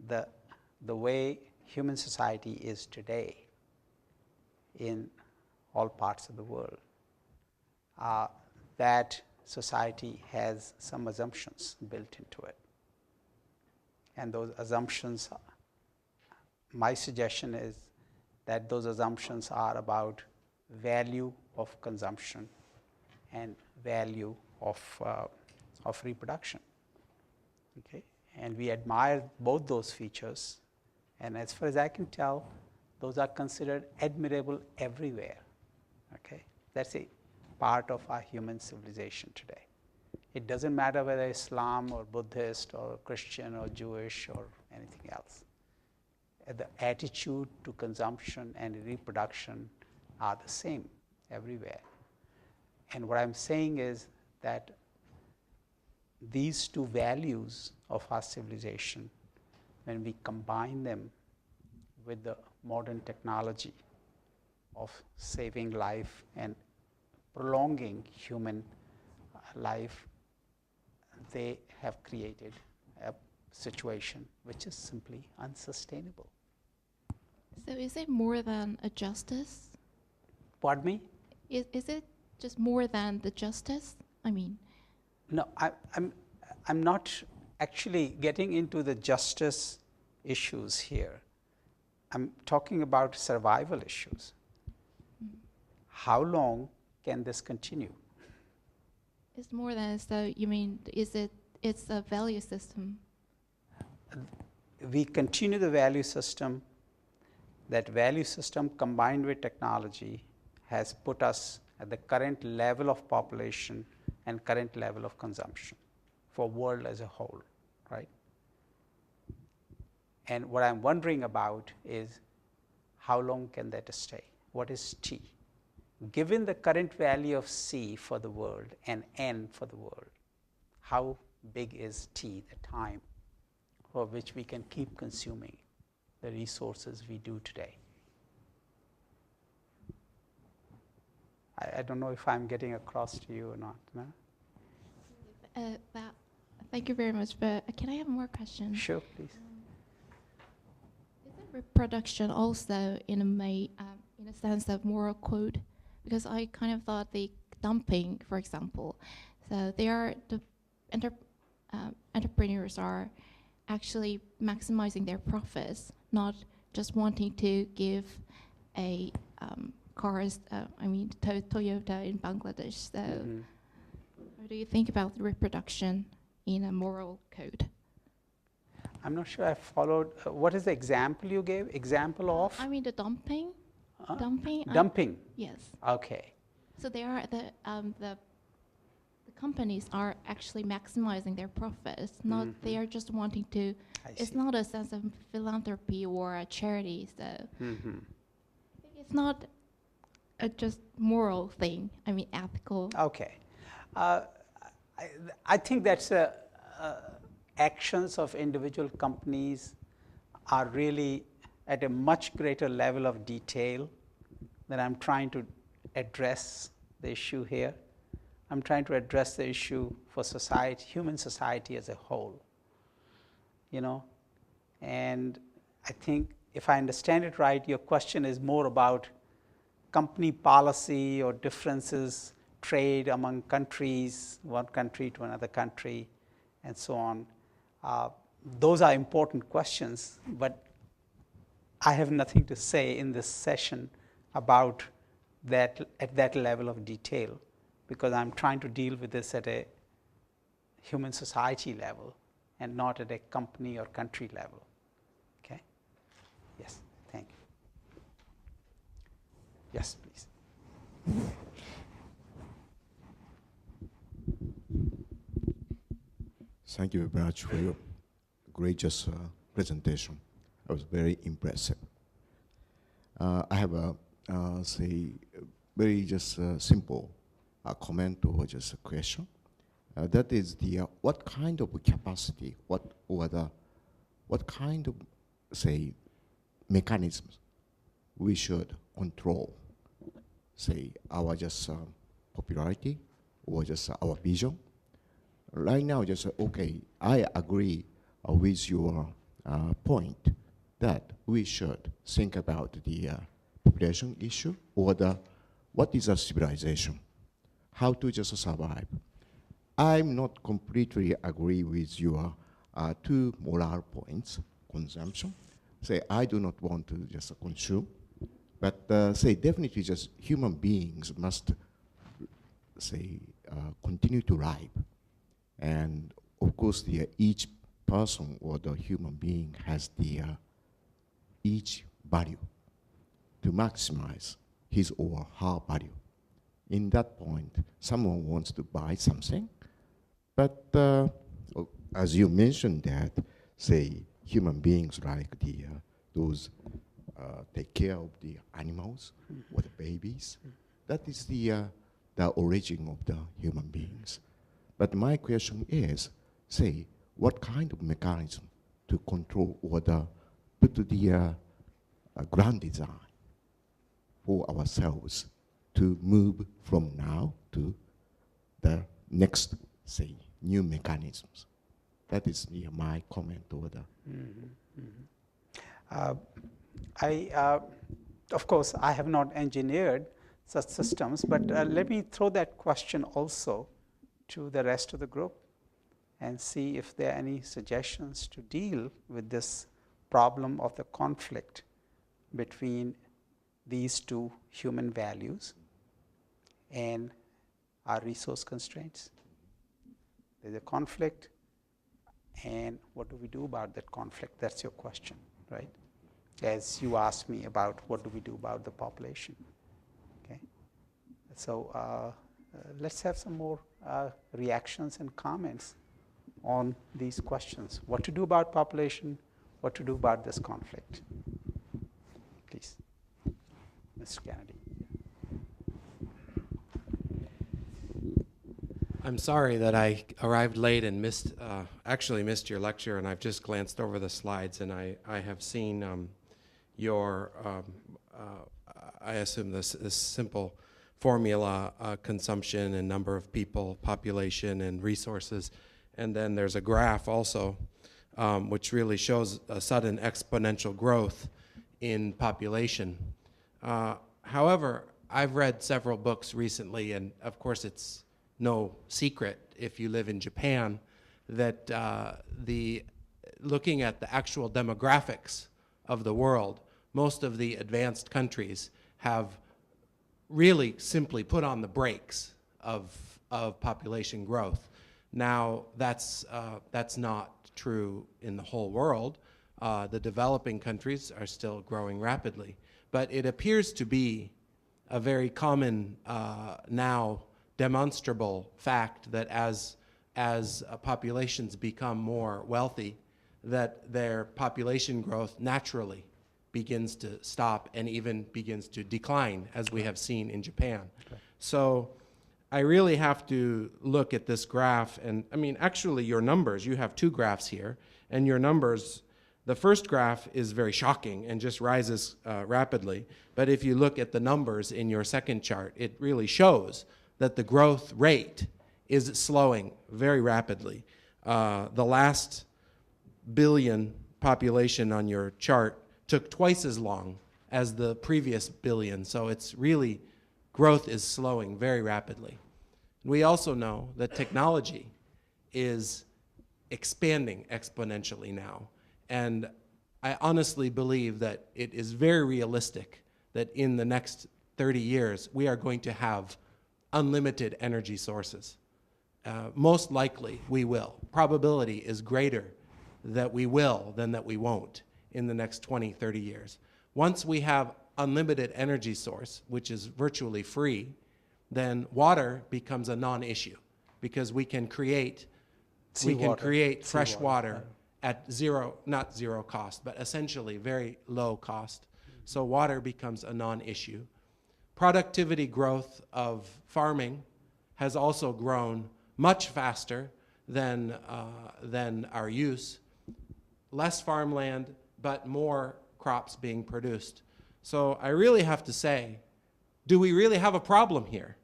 The way human society is today in all parts of the world, that society has some assumptions built into it. And those assumptions, my suggestion is that those assumptions are about value of consumption and value of reproduction. Okay? And we admire both those features. And as far as I can tell, those are considered admirable everywhere. Okay? That's a part of our human civilization today. It doesn't matter whether Islam or Buddhist or Christian or Jewish or anything else. The attitude to consumption and reproduction are the same everywhere. And what I'm saying is that these two values of our civilization, when we combine them with the modern technology of saving life and prolonging human life, they have created a situation which is simply unsustainable. So is it more than a justice? Pardon me? Is it just more than the justice? I mean, no, I'm not actually getting into the justice issues here. I'm talking about survival issues. How long can this continue? it's more than, so you mean, it's a value system? We continue the value system. That value system combined with technology has put us at the current level of population and current level of consumption for world as a whole, right? And what I'm wondering about is how long can that stay? What is T? Given the current value of C for the world and N for the world, how big is T, the time for which we can keep consuming the resources we do today? I don't know if I'm getting across to you or not. No? Thank you very much, but can I have more questions? Sure, please. Is reproduction also in a sense of moral code? Because I kind of thought the dumping, for example, so they are the entrepreneurs are actually maximizing their profits, not just wanting to give a cars, Toyota in Bangladesh. So how do you think about reproduction in a moral code? I'm not sure I followed. What is the example you gave? Example of? I mean the dumping. Dumping. Dumping. Yes. Okay. So they are the companies are actually maximizing their profits. Not they are just wanting to. It's not a sense of philanthropy or a charity. So I think it's not a just moral thing. I mean ethical. Okay. I think that's actions of individual companies are really at a much greater level of detail than I'm trying to address the issue here. I'm trying to address the issue for society, human society as a whole, and I think if I understand it right, your question is more about company policy or differences, trade among countries, one country to another country, and so on. Those are important questions, but I have nothing to say in this session about that at that level of detail, because I'm trying to deal with this at a human society level and not at a company or country level. Okay? Yes, thank you. Yes, please. Thank you very much for your great presentation. It was very impressive. I have a very simple comment or just a question. That is what kind of capacity, what kind of mechanisms we should control, say, our just popularity or just our vision. Right now, just okay, I agree with your point that we should think about the population issue or the what is a civilization, how to just survive. I'm not completely agree with your two moral points, consumption. Say, I do not want to just consume, but say, definitely just human beings must, say, continue to live. And of course, each person or the human being has each value to maximize his or her value. In that point, someone wants to buy something, but as you mentioned that, say, human beings like those take care of the animals or the babies, that is the origin of the human beings. But my question is, say, what kind of mechanism to control or put the grand design for ourselves to move from now to the next, say, new mechanisms? That is my comment over Of course, I have not engineered such systems, but let me throw that question also to the rest of the group and see if there are any suggestions to deal with this problem of the conflict between these two human values and our resource constraints. There's a conflict, and what do we do about that conflict? That's your question, right? As you asked me about what do we do about the population. Okay, so let's have some more reactions and comments on these questions. What to do about population, what to do about this conflict. Please, Mr. Kennedy. I'm sorry that I arrived late and actually missed your lecture, and I've just glanced over the slides, and I have seen your, I assume this simple formula, consumption and number of people, population and resources, and then there's a graph also, which really shows a sudden exponential growth in population. However, I've read several books recently, and of course it's no secret if you live in Japan that looking at the actual demographics of the world, most of the advanced countries have really simply put on the brakes of population growth. Now, that's not true in the whole world. The developing countries are still growing rapidly, but it appears to be a very common now demonstrable fact that as populations become more wealthy, that their population growth naturally begins to stop and even begins to decline, as we have seen in Japan. Okay. So I really have to look at this graph, and I mean, actually your numbers, you have two graphs here, and your numbers, the first graph is very shocking and just rises rapidly, but if you look at the numbers in your second chart, it really shows that the growth rate is slowing very rapidly. The last billion population on your chart took twice as long as the previous billion, so it's really, growth is slowing very rapidly. We also know that technology is expanding exponentially now, and I honestly believe that it is very realistic that in the next 30 years we are going to have unlimited energy sources. Most likely we will. Probability is greater that we will than that we won't in the next 20, 30 years. Once we have unlimited energy source, which is virtually free, then water becomes a non-issue because we can create fresh water at not zero cost, but essentially very low cost. So water becomes a non-issue. Productivity growth of farming has also grown much faster than our use. Less farmland, but more crops being produced. So I really have to say, do we really have a problem here,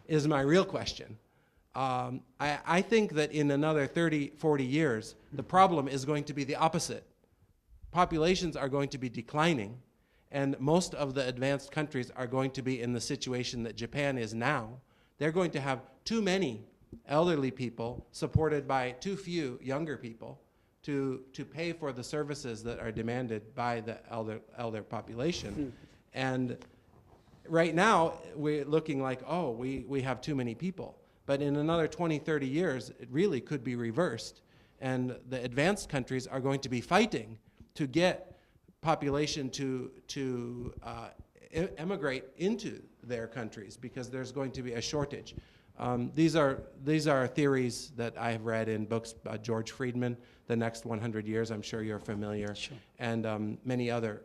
is my real question. I think that in another 30, 40 years, the problem is going to be the opposite. Populations are going to be declining, and most of the advanced countries are going to be in the situation that Japan is now. They're going to have too many elderly people supported by too few younger people to pay for the services that are demanded by the elder population. And right now, we're looking like, oh, we have too many people. But in another 20, 30 years, it really could be reversed. And the advanced countries are going to be fighting to get population to emigrate into their countries because there's going to be a shortage. These are theories that I have read in books by George Friedman, The Next 100 Years, I'm sure you're familiar, Sure. and many other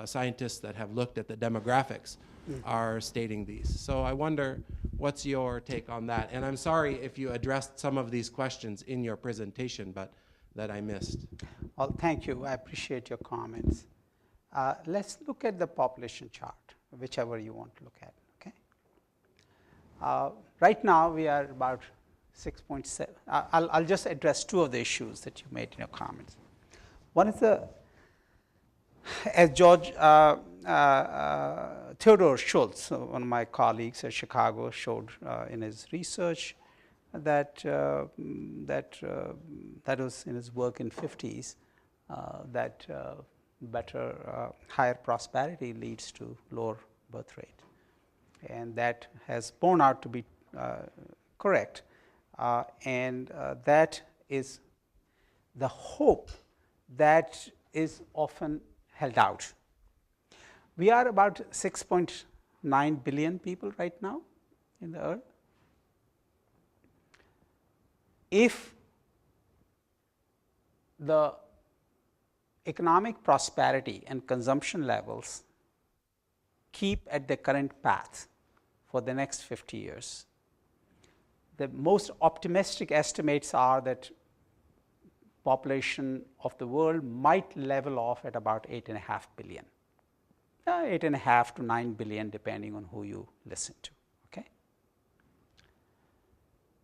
scientists that have looked at the demographics are stating these. So I wonder, what's your take on that? And I'm sorry if you addressed some of these questions in your presentation, but that I missed. Well, thank you. I appreciate your comments. Let's look at the population chart, whichever you want to look at. Okay. Right now, we are about 6.7. I'll just address two of the issues that you made in your comments. One is as George Theodore Schultz, one of my colleagues at Chicago, showed in his research that that was in his work in 50s, that better, higher prosperity leads to lower birth rate. And that has borne out to be correct. And that is the hope that is often held out. We are about 6.9 billion people right now in the earth. If the economic prosperity and consumption levels keep at the current path for the next 50 years, the most optimistic estimates are that population of the world might level off at about 8.5 billion. 8.5 to 9 billion, depending on who you listen to. Okay?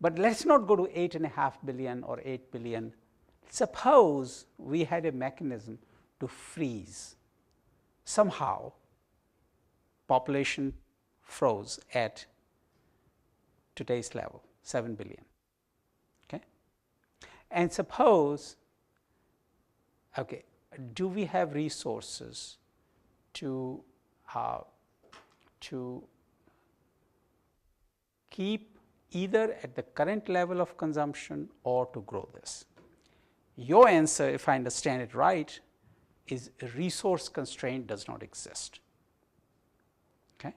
But let's not go to 8.5 billion or 8 billion. Suppose we had a mechanism to freeze. Somehow, population froze at today's level, 7 billion. Okay? And suppose, okay, do we have resources to keep either at the current level of consumption or to grow this? Your answer, if I understand it right, is a resource constraint does not exist. Okay?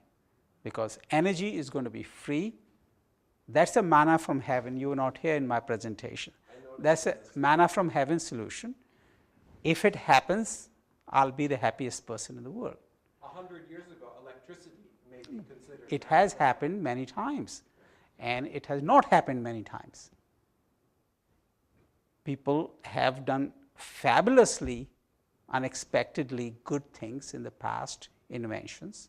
Because energy is going to be free. That's a manna from heaven. You were not here in my presentation. That's a manna from heaven solution. If it happens, I'll be the happiest person in the world. 100 years ago, electricity may be considered. It has happened many times, and it has not happened many times. People have done fabulously, unexpectedly good things in the past, inventions,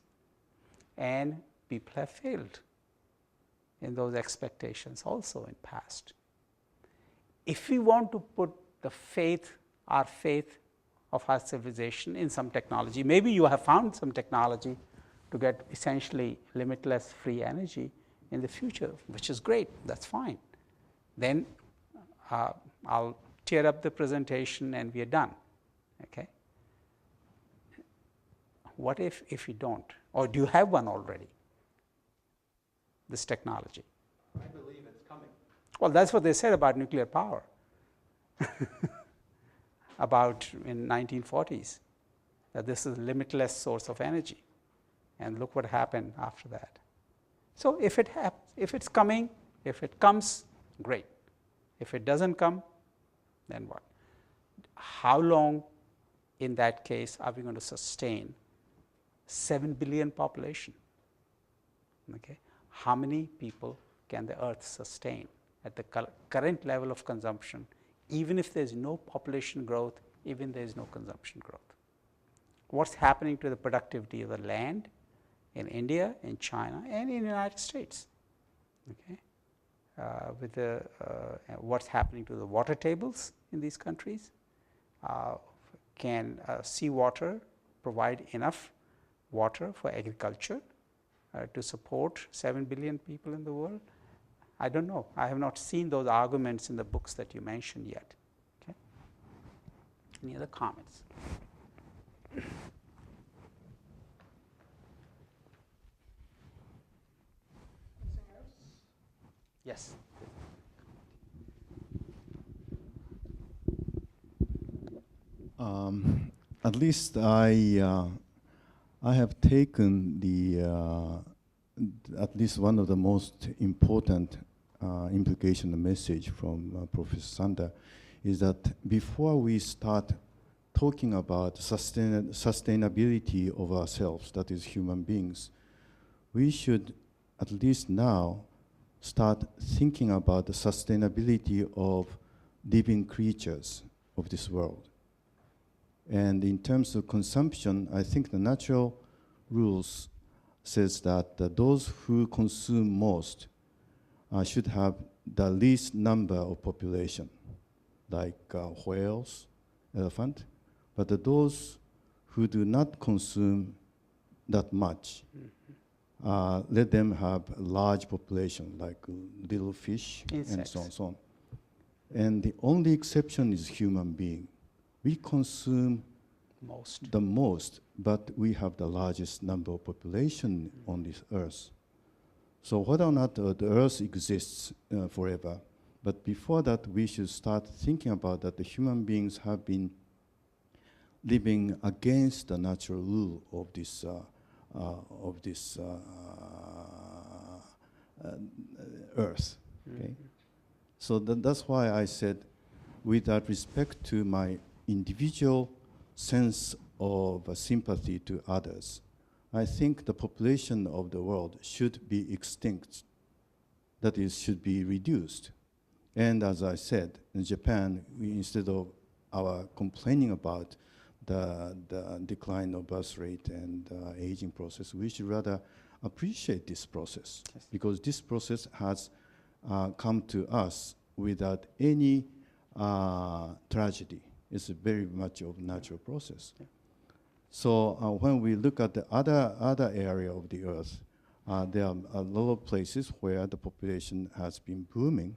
and people have failed in those expectations also in past. If we want to put the faith, our faith of our civilization in some technology, maybe you have found some technology to get essentially limitless free energy in the future, which is great, that's fine. Then I'll tear up the presentation and we are done. Okay? What if you don't? Or do you have one already? This technology. I believe it's coming. Well, that's what they said about nuclear power. About in 1940s, that this is a limitless source of energy. And look what happened after that. So if it's coming, if it comes, great. If it doesn't come, then what? How long in that case are we going to sustain 7 billion population? Okay? How many people can the earth sustain at the current level of consumption, even if there's no population growth, even there's no consumption growth? what's happening to the productivity of the land in India, in China, and in the United States. Okay? With the, what's happening to the water tables in these countries. Can seawater provide enough water for agriculture to support 7 billion people in the world? I don't know. I have not seen those arguments in the books that you mentioned yet. Okay? Any other comments? Yes. At least I have taken the at least one of the most important implication and message from Professor Sunder is that before we start talking about sustainability of ourselves, that is human beings, we should at least now start thinking about the sustainability of living creatures of this world. And in terms of consumption, I think the natural rules says that those who consume most should have the least number of population, like whales, elephant. But those who do not consume that much, let them have a large population, like little fish, insects, and so on, so on. And the only exception is human being. We consume the most, but we have the largest number of population on this earth. So whether or not the earth exists forever, but before that, we should start thinking about that the human beings have been living against the natural rule of this earth. Okay? So that's why I said, with that respect to my individual sense of sympathy to others, I think the population of the world should be extinct. That is, should be reduced. And as I said, in Japan, instead of our complaining about the decline of birth rate and aging process, we should rather appreciate this process, yes, because this process has come to us without any tragedy. It's very much of natural process. Yeah. So when we look at the other area of the earth, there are a lot of places where the population has been booming,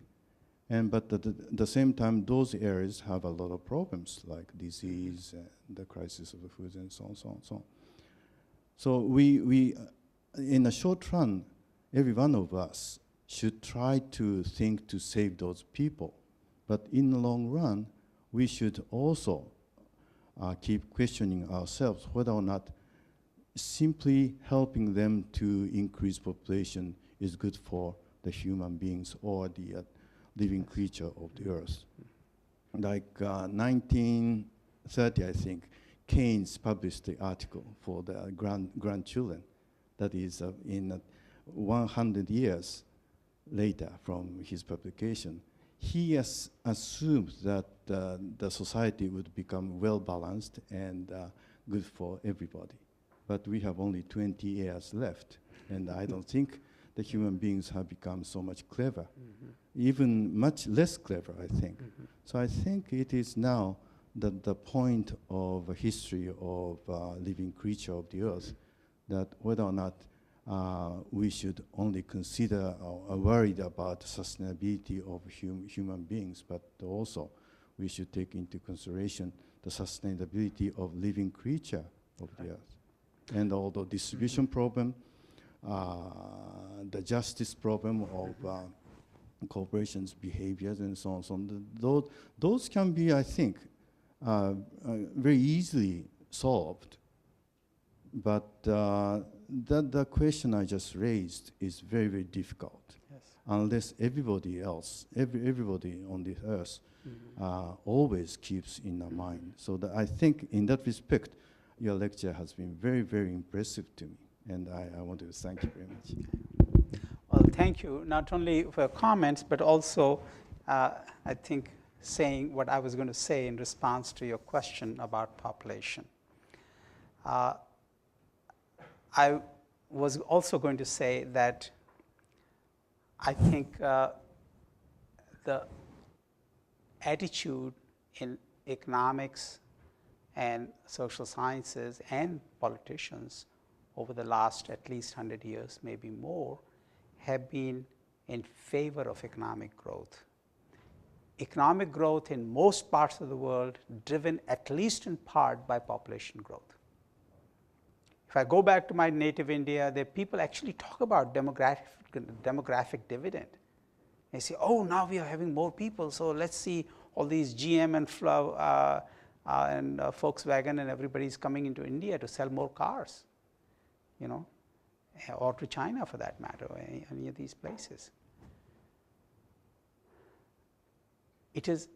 but at the same time, those areas have a lot of problems like disease, the crisis of the food, and so on, so on, so on. So we in a short run, every one of us should try to think to save those people, but in the long run, we should also keep questioning ourselves whether or not simply helping them to increase population is good for the human beings or the living creature of the earth. Like 1930, I think, Keynes published the article for the grandchildren. That is in 100 years later from his publication. He assumed that the society would become well-balanced and good for everybody. But we have only 20 years left, and I don't think the human beings have become so much clever, even much less clever, I think. So I think it is now the point of history of living creature of the earth, that whether or not we should only consider or worried about the sustainability of human beings, but also we should take into consideration the sustainability of living creature of the earth. And all the distribution problem, the justice problem of corporations' behaviors and so on. So those can be, I think, very easily solved. But the question I just raised is very, very difficult, yes, unless everybody else, everybody on this earth always keeps in their mind. So I think in that respect, your lecture has been very, very impressive to me, and I want to thank you very much. Well, thank you, not only for your comments, but also, I think, saying what I was going to say in response to your question about population. I was also going to say that I think the attitude in economics and social sciences and politicians over the last at least 100 years, maybe more, have been in favor of economic growth. Economic growth in most parts of the world driven at least in part by population growth. If I go back to my native India, there people actually talk about demographic dividend. They say, oh, now we are having more people, so let's see all these GM and Volkswagen and everybody's coming into India to sell more cars, you know, or to China for that matter, or any of these places. It is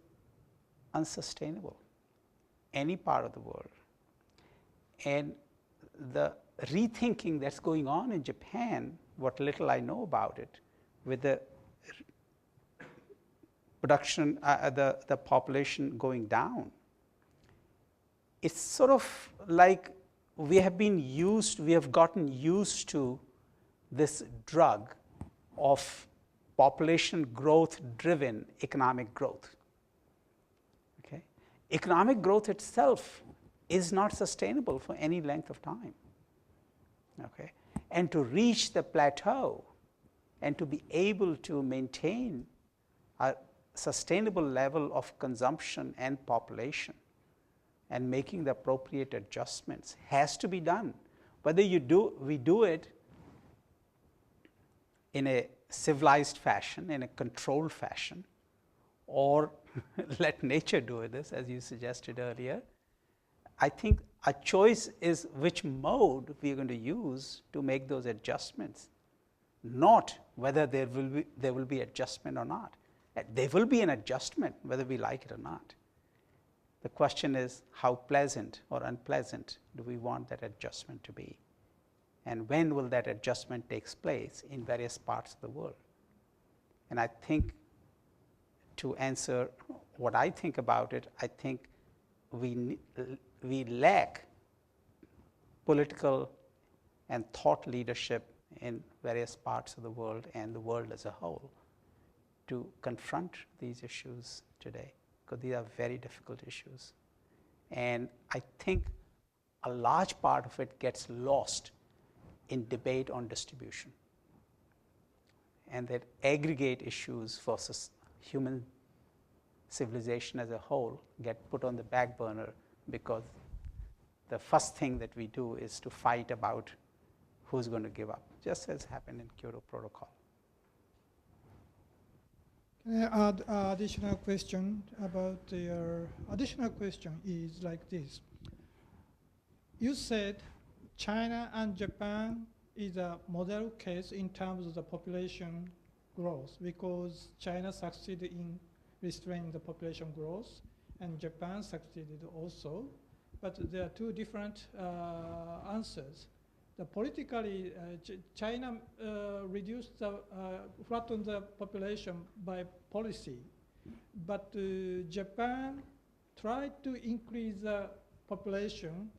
unsustainable, any part of the world. And the rethinking that's going on in Japan, what little I know about it, with the production, the population going down, it's sort of like we have gotten used to this drug of population growth driven economic growth. Okay? Economic growth itself is not sustainable for any length of time. Okay? And to reach the plateau and to be able to maintain a sustainable level of consumption and population and making the appropriate adjustments has to be done. Whether we do it in a civilized fashion, in a controlled fashion, or let nature do this, as you suggested earlier, I think a choice is which mode we are going to use to make those adjustments, not whether there will be adjustment or not. There will be an adjustment whether we like it or not. The question is how pleasant or unpleasant do we want that adjustment to be? And when will that adjustment take place in various parts of the world? And I think to answer what I think about it, I think we lack political and thought leadership in various parts of the world and the world as a whole to confront these issues today, because these are very difficult issues. And I think a large part of it gets lost in debate on distribution, and that aggregate issues for human civilization as a whole get put on the back burner because the first thing that we do is to fight about who's going to give up, just as happened in Kyoto Protocol. Can I add an additional question about your additional question is like this. You said China and Japan is a model case in terms of the population growth because China succeeded in restraining the population growth and Japan succeeded also. But there are two different answers. Politically, China flattened the population by policy, but Japan tried to increase the population,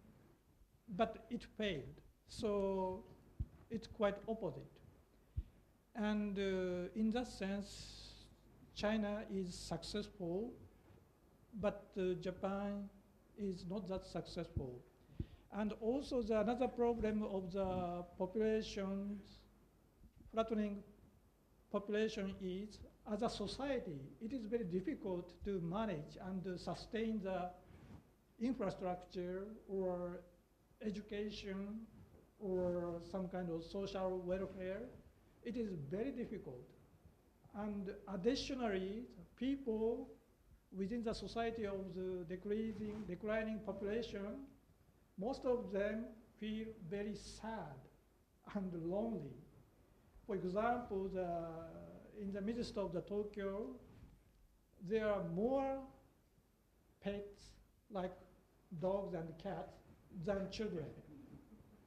but it failed. So it's quite opposite. And in that sense, China is successful, but Japan is not that successful. And also another problem of the flattening population is, as a society, it is very difficult to manage and sustain the infrastructure or education or some kind of social welfare. It is very difficult. And additionally, people within the society of the declining population, most of them feel very sad and lonely. For example, in the midst of Tokyo, there are more pets like dogs and cats than children.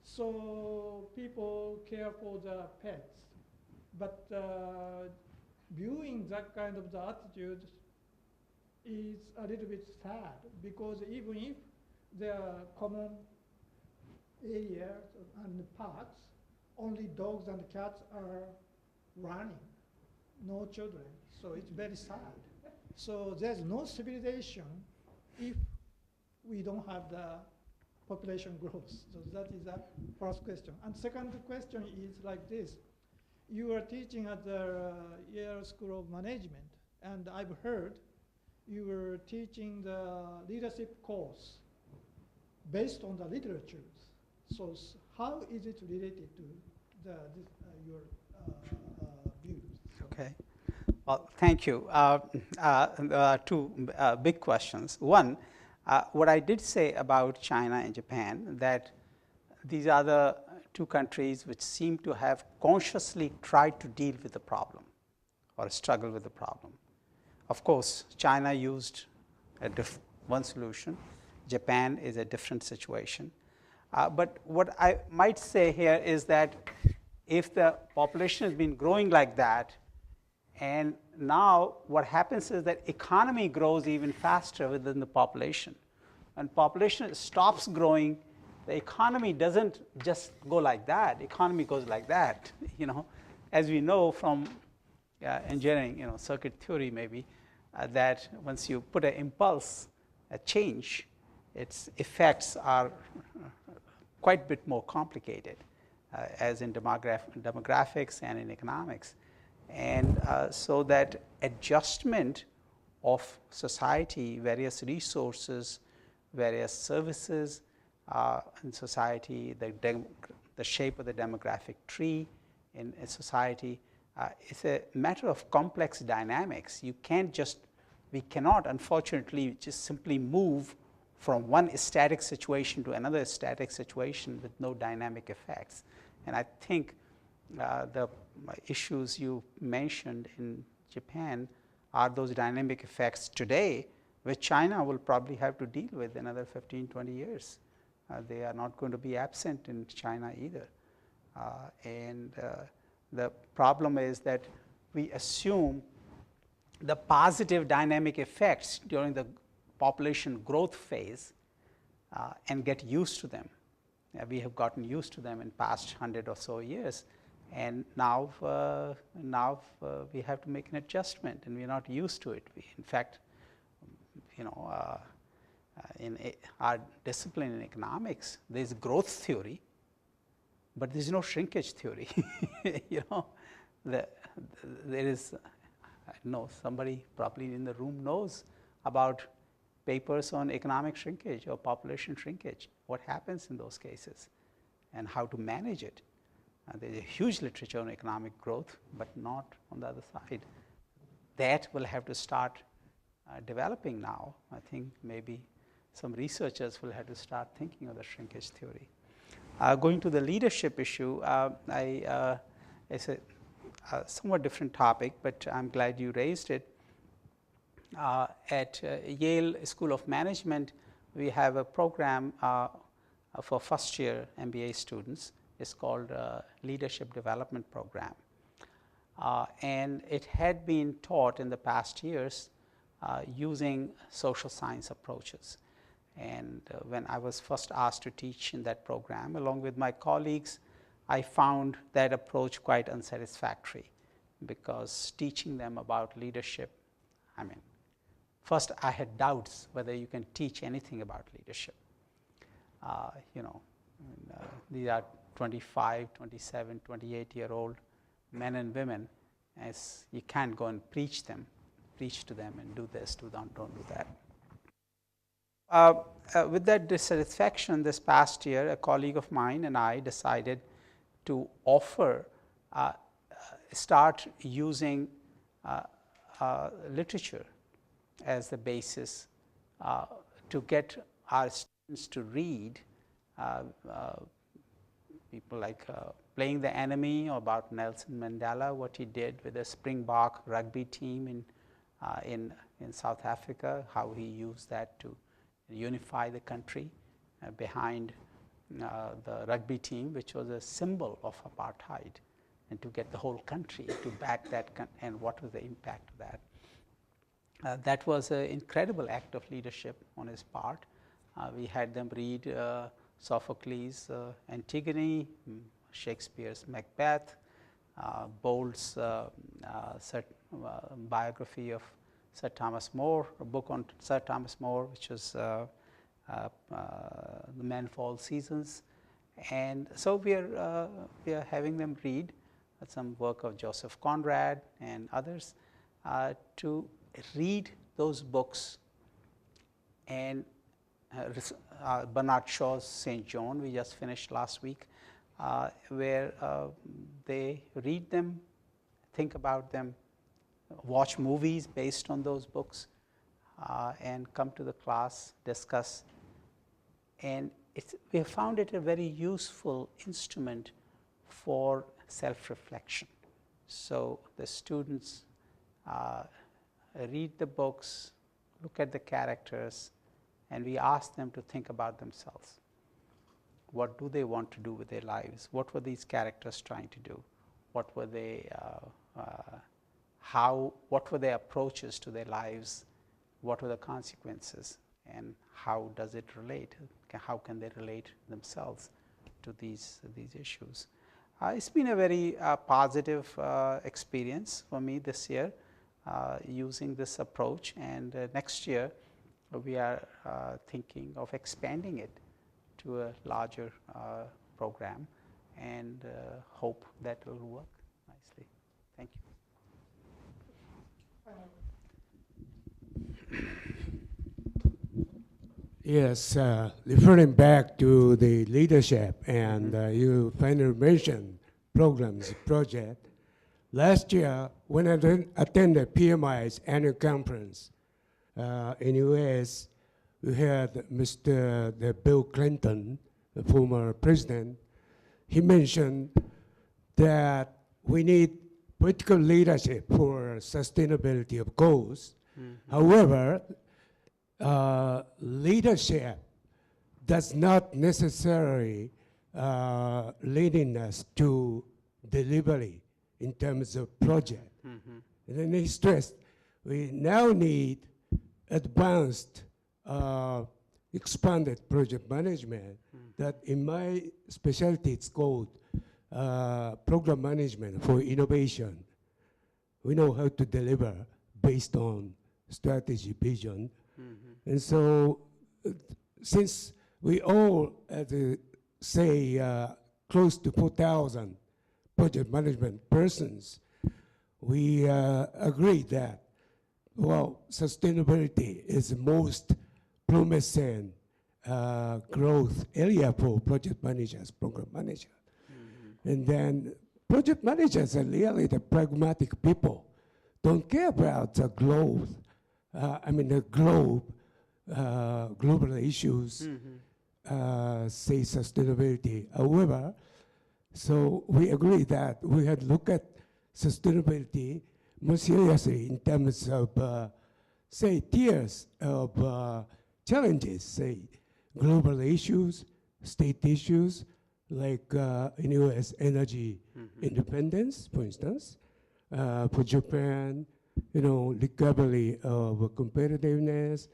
So people care for the pets. But viewing that kind of the attitude is a little bit sad, because even if there are common areas and parks, only dogs and cats are running, no children. So it's very sad. So there's no civilization if we don't have the population growth. So that is the first question. And second question is like this. You are teaching at the Yale School of Management, and I've heard you were teaching the leadership course based on the literatures. So how is it related to your views? Okay. Well, thank you. Two big questions. One, what I did say about China and Japan, that these are the two countries which seem to have consciously tried to deal with the problem or struggle with the problem. Of course, China used one solution. Japan is a different situation. But what I might say here is that if the population has been growing like that, and now what happens is that economy grows even faster within the population. When population stops growing, the economy doesn't just go like that. Economy goes like that. As we know from engineering, circuit theory maybe, that once you put an impulse, a change, its effects are quite a bit more complicated, as in demographics and in economics. And so that adjustment of society, various resources, various services in society, the shape of the demographic tree in a society, it's a matter of complex dynamics. We cannot, unfortunately, just simply move from one static situation to another static situation with no dynamic effects. And I think the issues you mentioned in Japan are those dynamic effects today, which China will probably have to deal with in another 15, 20 years. They are not going to be absent in China either. And the problem is that we assume the positive dynamic effects during the population growth phase and get used to them. We have gotten used to them in past 100 or so years, and now we have to make an adjustment, and we're not used to it. In fact, in our discipline in economics, there's growth theory, but there's no shrinkage theory. There is, I know somebody probably in the room knows about papers on economic shrinkage or population shrinkage, what happens in those cases, and how to manage it. There's a huge literature on economic growth, but not on the other side. That will have to start developing now. I think maybe some researchers will have to start thinking of the shrinkage theory. Going to the leadership issue, it's a somewhat different topic, but I'm glad you raised it. At Yale School of Management, we have a program for first-year MBA students. It's called Leadership Development Program. And it had been taught in the past years using social science approaches. And when I was first asked to teach in that program, along with my colleagues, I found that approach quite unsatisfactory, because teaching them about leadership, first I had doubts whether you can teach anything about leadership. These are 25, 27, 28-year-old men and women, as you can't go and preach to them and do this, don't do that. With that dissatisfaction this past year, a colleague of mine and I decided to offer, start using literature as the basis to get our students to read people like Playing the Enemy, about Nelson Mandela, what he did with the Springbok rugby team in South Africa, how he used that to unify the country behind the rugby team, which was a symbol of apartheid, and to get the whole country to back that, and what was the impact of that. That was an incredible act of leadership on his part. We had them read Sophocles' Antigone, Shakespeare's Macbeth, Bolt's biography of Sir Thomas More, a book on Sir Thomas More, which was The Men of All Seasons. And so we are having them read some work of Joseph Conrad and others, to read those books. And Bernard Shaw's St. John, we just finished last week, where they read them, think about them, watch movies based on those books, and come to the class, discuss. And we have found it a very useful instrument for self-reflection. So the students read the books, look at the characters, and we ask them to think about themselves. What do they want to do with their lives? What were these characters trying to do? What were they, what were their approaches to their lives? What were the consequences? And how does it relate? How can they relate themselves to these issues? It's been a very positive experience for me this year, using this approach, and next year we are thinking of expanding it to a larger program, and hope that will work nicely. Thank you. Yes, referring back to the leadership, and you finally mentioned programs, project. Last year, when I attended PMI's annual conference in US, we had Mr. Bill Clinton, the former president. He mentioned that we need political leadership for sustainability of goals. However, leadership does not necessarily leading us to delivery in terms of project. And then he stressed, we now need advanced, expanded project management that in my specialty it's called program management for innovation. We know how to deliver based on strategy, vision. And so since we all, say, close to 4,000 project management persons, we agree that, well, sustainability is the most promising growth area for project managers, program managers. And then project managers are really the pragmatic people, don't care about the growth, the global issues, say sustainability. However, so we agree that we had to look at sustainability more seriously in terms of, say, tiers of challenges, say, global issues, state issues, like in US energy independence, for instance, for Japan, recovery of competitiveness,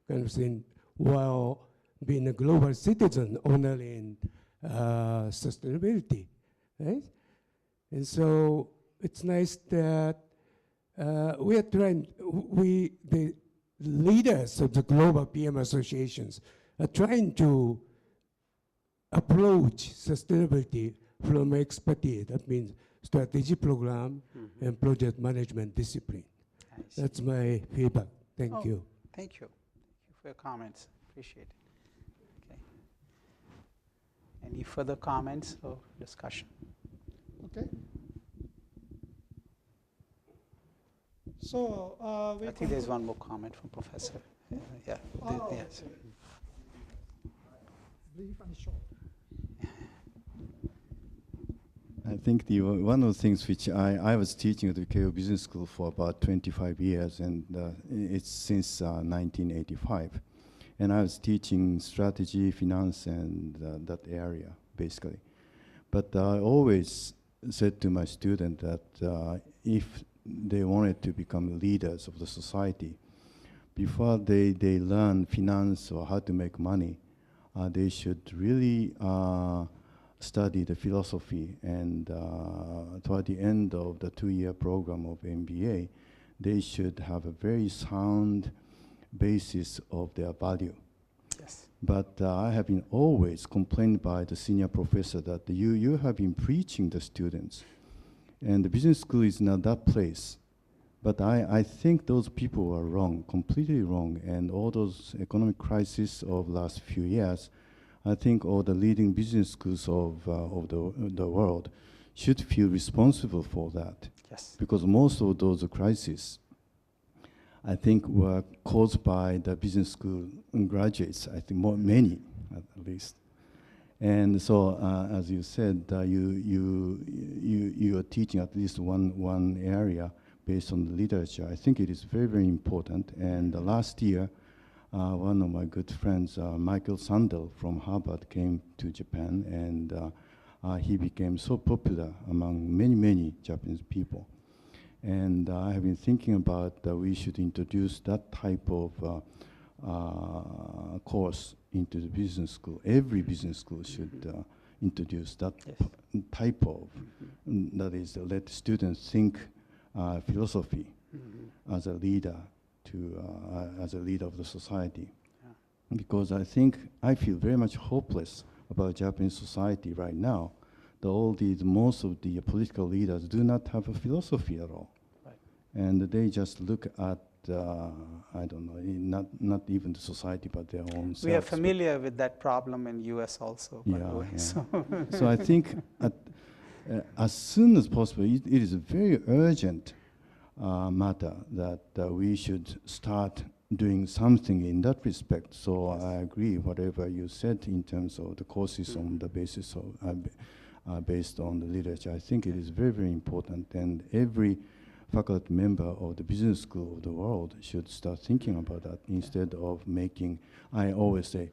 kind of thing, while being a global citizen honoring sustainability, right? And so it's nice that we are trying, the leaders of the global PM associations are trying to approach sustainability from expertise. That means strategy program and project management discipline. That's my feedback. Thank you. Thank you. Thank you for your comments. Appreciate it. Okay. Any further comments or discussion? Okay. So I think there's one more comment from Professor. Yeah. Yes. Brief and short. I think one of the things which I was teaching at the Yale Business School for about 25 years, and it's since 1985. And I was teaching strategy, finance, and that area, basically. But I always said to my students that if they wanted to become leaders of the society, before they learn finance or how to make money, they should really study the philosophy, and toward the end of the 2-year program of MBA, they should have a very sound basis of their value. Yes. But I have been always complained by the senior professor that you have been preaching the students, and the business school is not that place. But I think those people are wrong, completely wrong, and all those economic crises of last few years, I think all the leading business schools of the world should feel responsible for that. Yes. Because most of those crises, I think, were caused by the business school graduates, I think many at least. And so, as you said, you are teaching at least one area based on the literature. I think it is very, very important. And last year, one of my good friends, Michael Sunder from Harvard, came to Japan, and he became so popular among many, many Japanese people. And I have been thinking about that we should introduce that type of course into the business school. Every business school should introduce that type of, that is, let students think philosophy as a leader as a leader of the society. Yeah. Because I feel very much hopeless about Japanese society right now. Most of the political leaders do not have a philosophy at all. Right. And they just look at, I don't know, not even the society, but their own selves. We are familiar with that problem in US also, by the way. Yeah. So I think as soon as possible, it is a very urgent matter that we should start doing something in that respect. So yes. I agree whatever you said in terms of the courses on the basis of based on the literature. I think it is very, very important, and every faculty member of the business school of the world should start thinking about that instead of making. I always say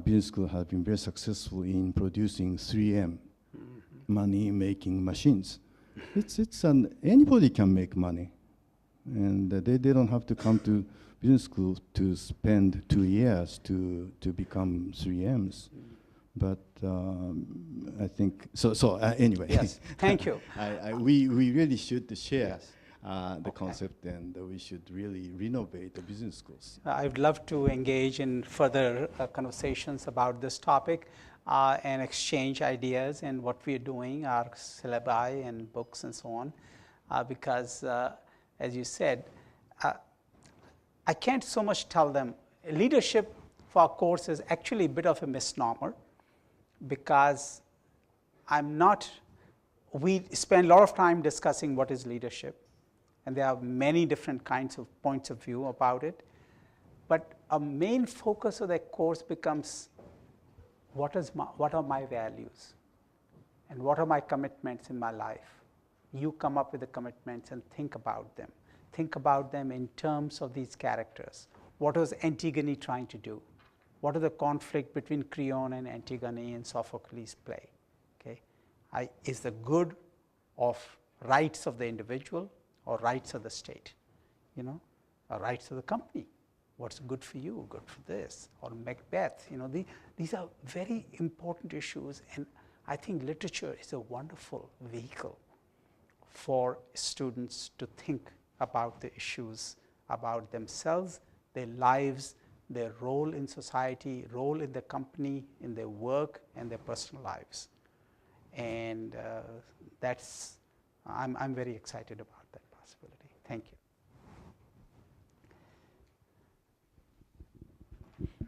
business school has been very successful in producing 3M, money making machines. Anybody can make money, and they don't have to come to business school to spend 2 years to become 3Ms. But I think so. Anyway, yes. Thank you. We really should share the concept, and we should really renovate the business schools. I'd love to engage in further conversations about this topic and exchange ideas and what we are doing, our syllabi and books and so on, because as you said, I can't so much tell them leadership for our course is actually a bit of a misnomer, because we spend a lot of time discussing what is leadership, and there are many different kinds of points of view about it. But a main focus of the course becomes what are my values and what are my commitments in my life. You come up with the commitments and think about them. Think about them in terms of these characters. What was Antigone trying to do? What are the conflict between Creon and Antigone in Sophocles' play? Okay, is the good of rights of the individual or rights of the state? Or rights of the company. What's good for you? Good for this. Or Macbeth. These are very important issues, and I think literature is a wonderful vehicle for students to think about the issues, about themselves, their lives, their role in society, role in the company, in their work, and their personal lives. And I'm very excited about that possibility. Thank you.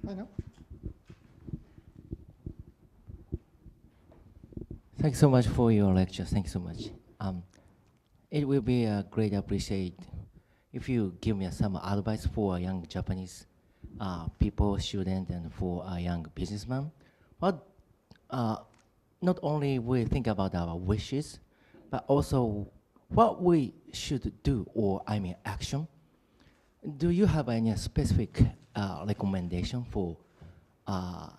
Manag. Thanks so much for your lecture. Thanks so much. It will be a great appreciate if you give me some advice for young Japanese people, students, and for a young businessman. What not only we think about our wishes, but also what we should do, or action. Do you have any specific recommendation for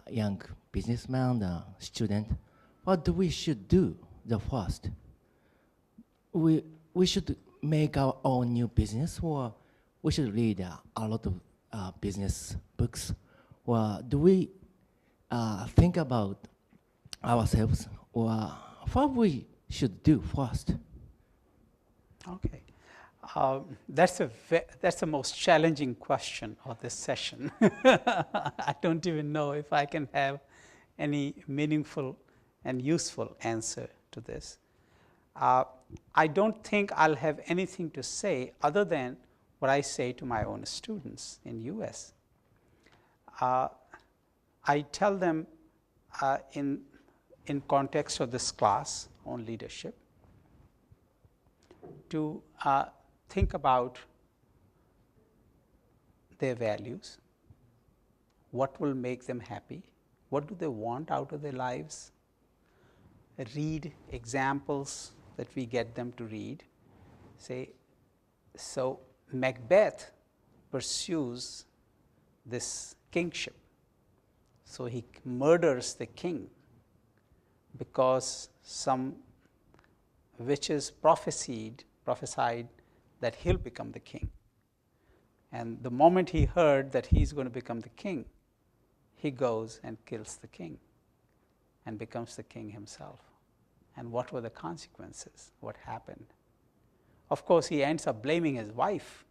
young businessman, student? What do we should do the first? We should make our own new business, or we should read a lot of business books, or do we think about ourselves or what we should do first? Okay. That's the most challenging question of this session. I don't even know if I can have any meaningful and useful answer to this. I don't think I'll have anything to say other than what I say to my own students in US. I tell them in context of this class on leadership to think about their values, what will make them happy, what do they want out of their lives, read examples that we get them to read. Say, so Macbeth pursues this kingship. So he murders the king because some witches prophesied that he'll become the king. And the moment he heard that he's going to become the king, he goes and kills the king and becomes the king himself. And what were the consequences? What happened? Of course, he ends up blaming his wife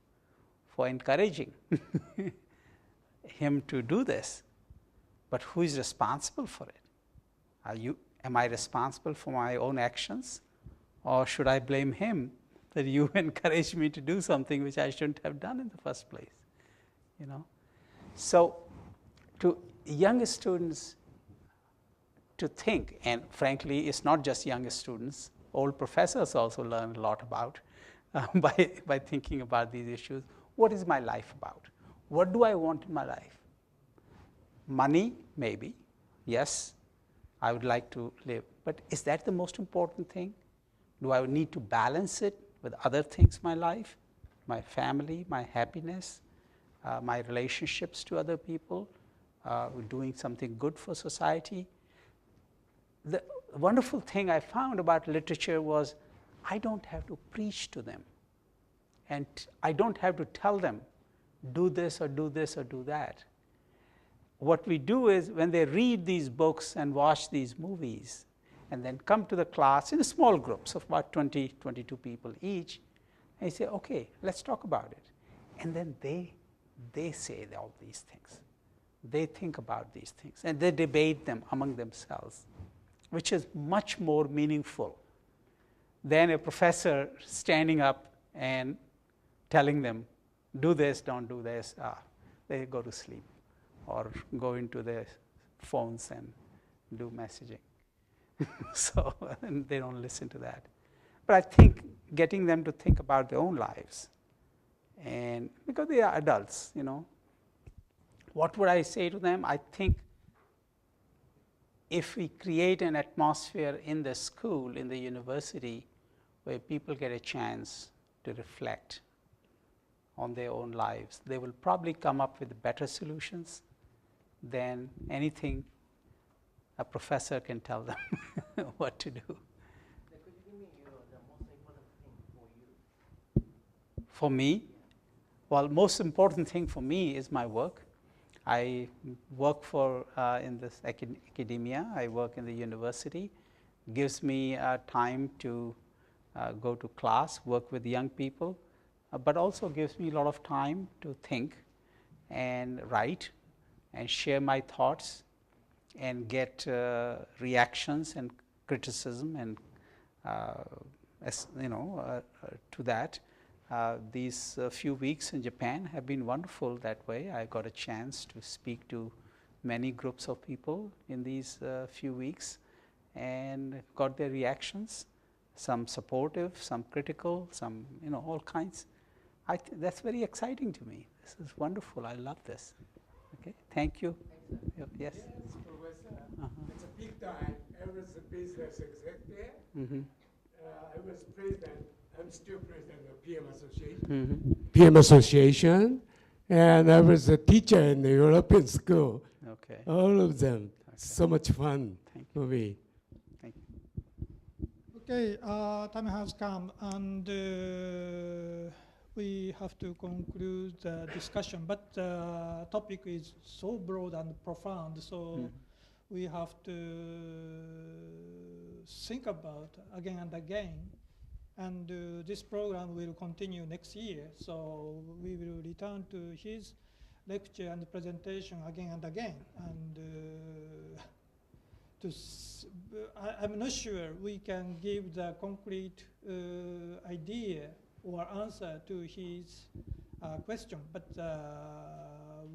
for encouraging him to do this. But who is responsible for it? Am I responsible for my own actions? Or should I blame him that you encouraged me to do something which I shouldn't have done in the first place? You know? So to young students to think, and frankly, it's not just young students, old professors also learn a lot about by thinking about these issues. What is my life about? What do I want in my life? Money, maybe. Yes, I would like to live. But is that the most important thing? Do I need to balance it with other things in my life? My family, my happiness, my relationships to other people, doing something good for society? The wonderful thing I found about literature was I don't have to preach to them. And I don't have to tell them, do this or do this or do that. What we do is when they read these books and watch these movies and then come to the class in small groups of about 20, 22 people each, and you say, okay, let's talk about it. And then they say all these things. They think about these things and they debate them among themselves, which is much more meaningful than a professor standing up and telling them, do this, don't do this. They go to sleep or go into their phones and do messaging. So and they don't listen to that. But I think getting them to think about their own lives, and because they are adults, you know, what would I say to them? I think if we create an atmosphere in the school, in the university, where people get a chance to reflect on their own lives, they will probably come up with better solutions than anything a professor can tell them what to do. Could you give me the most important thing for you? For me? Well, most important thing for me is my work. I work in this academia. I work in the university. Gives me time to go to class, work with young people, but also gives me a lot of time to think and write and share my thoughts and get reactions and criticism and to that. These few weeks in Japan have been wonderful that way. I got a chance to speak to many groups of people in these few weeks and got their reactions, some supportive, some critical, some, all kinds. That's very exciting to me. This is wonderful. I love this. Okay, thank you. Yes? Yes, Professor. It's a big time. I was a business executive. I was president. I'm still president of PM Association. PM Association. And I was a teacher in the European school. Okay. All of them. Okay. So much fun for me. Thank you. Okay, time has come, and we have to conclude the discussion. But the topic is so broad and profound, so we have to think about again and again. And this program will continue next year, so we will return to his lecture and presentation again and again. And I'm not sure we can give the concrete idea or answer to his question, but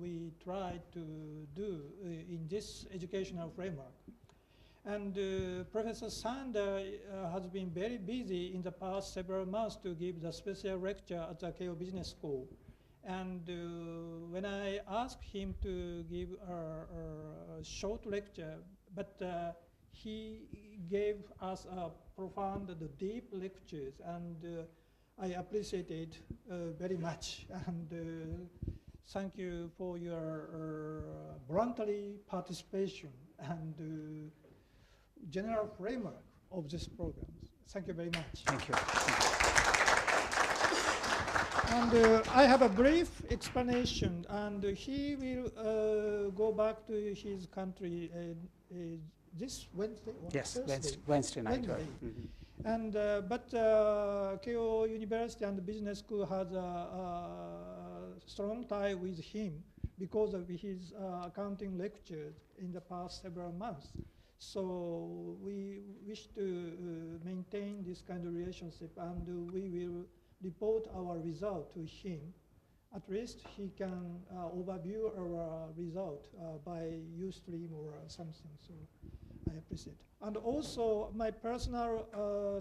we try to do in this educational framework. And Professor Sunder has been very busy in the past several months to give the special lecture at the Keio Business School. And when I asked him to give a short lecture, but he gave us a profound, deep lectures, and I appreciate it very much. And thank you for your voluntary participation and general framework of this program. Thank you very much. Thank you. And I have a brief explanation, and he will go back to his country this Wednesday? Or Yes, Thursday? Wednesday night. Wednesday. Right. Mm-hmm. And but Keio University and the Business School has a strong tie with him because of his accounting lectures in the past several months. So we wish to maintain this kind of relationship, and we will report our result to him. At least he can overview our result by Ustream or something. So I appreciate. And also my personal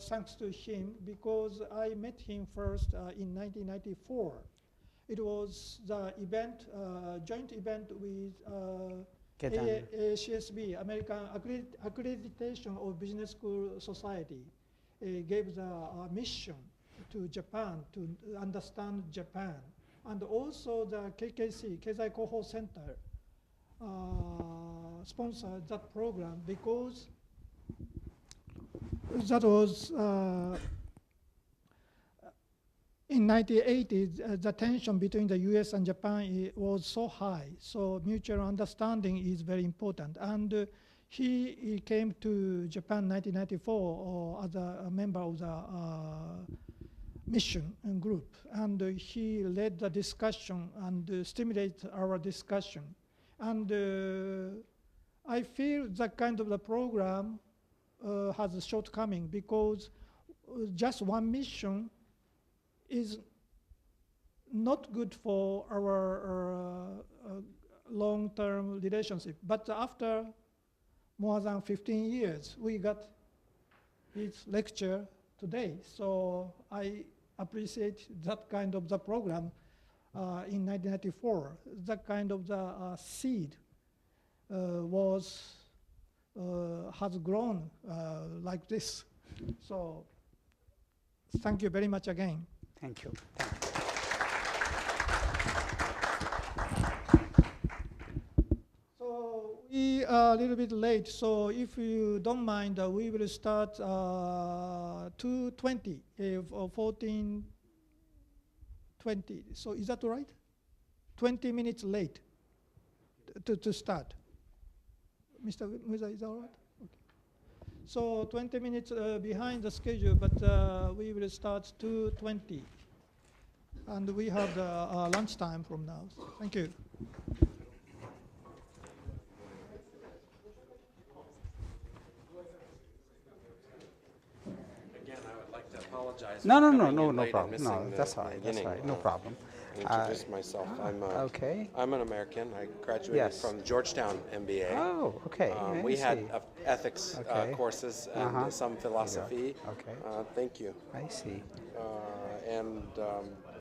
thanks to him, because I met him first in 1994. It was the event, joint event with ACSB, American Accreditation of Business School Society, gave the mission to Japan to understand Japan. And also the KKC, Keizai Koho Center, sponsored that program because that was in 1980s, the tension between the US and Japan was so high, so mutual understanding is very important. And he came to Japan in 1994 as a member of the mission and group, and he led the discussion and stimulated our discussion. And I feel that kind of the program has a shortcoming, because just one mission is not good for our long-term relationship. But after more than 15 years, we got his lecture today. So I appreciate that kind of the program in 1994. That kind of the seed has grown like this. So thank you very much again. Thank you. Thank you. So we are a little bit late, so if you don't mind, we will start 2:20 or 14:20. So is that all right? 20 minutes late to start. Mr. Musa, is that all right? Okay. So 20 minutes behind the schedule, but we will start 2:20. And we have the lunchtime from now. Thank you. Again, I would like to apologize. No for problem. coming in No late and problem. missing No, the that's all right. That's beginning. all right. No problem. Introduce myself. Okay. I'm an American. I graduated Yes. from Georgetown MBA. Oh, okay. We I had see. ethics Okay. courses and some philosophy. Okay. Thank you. I see. And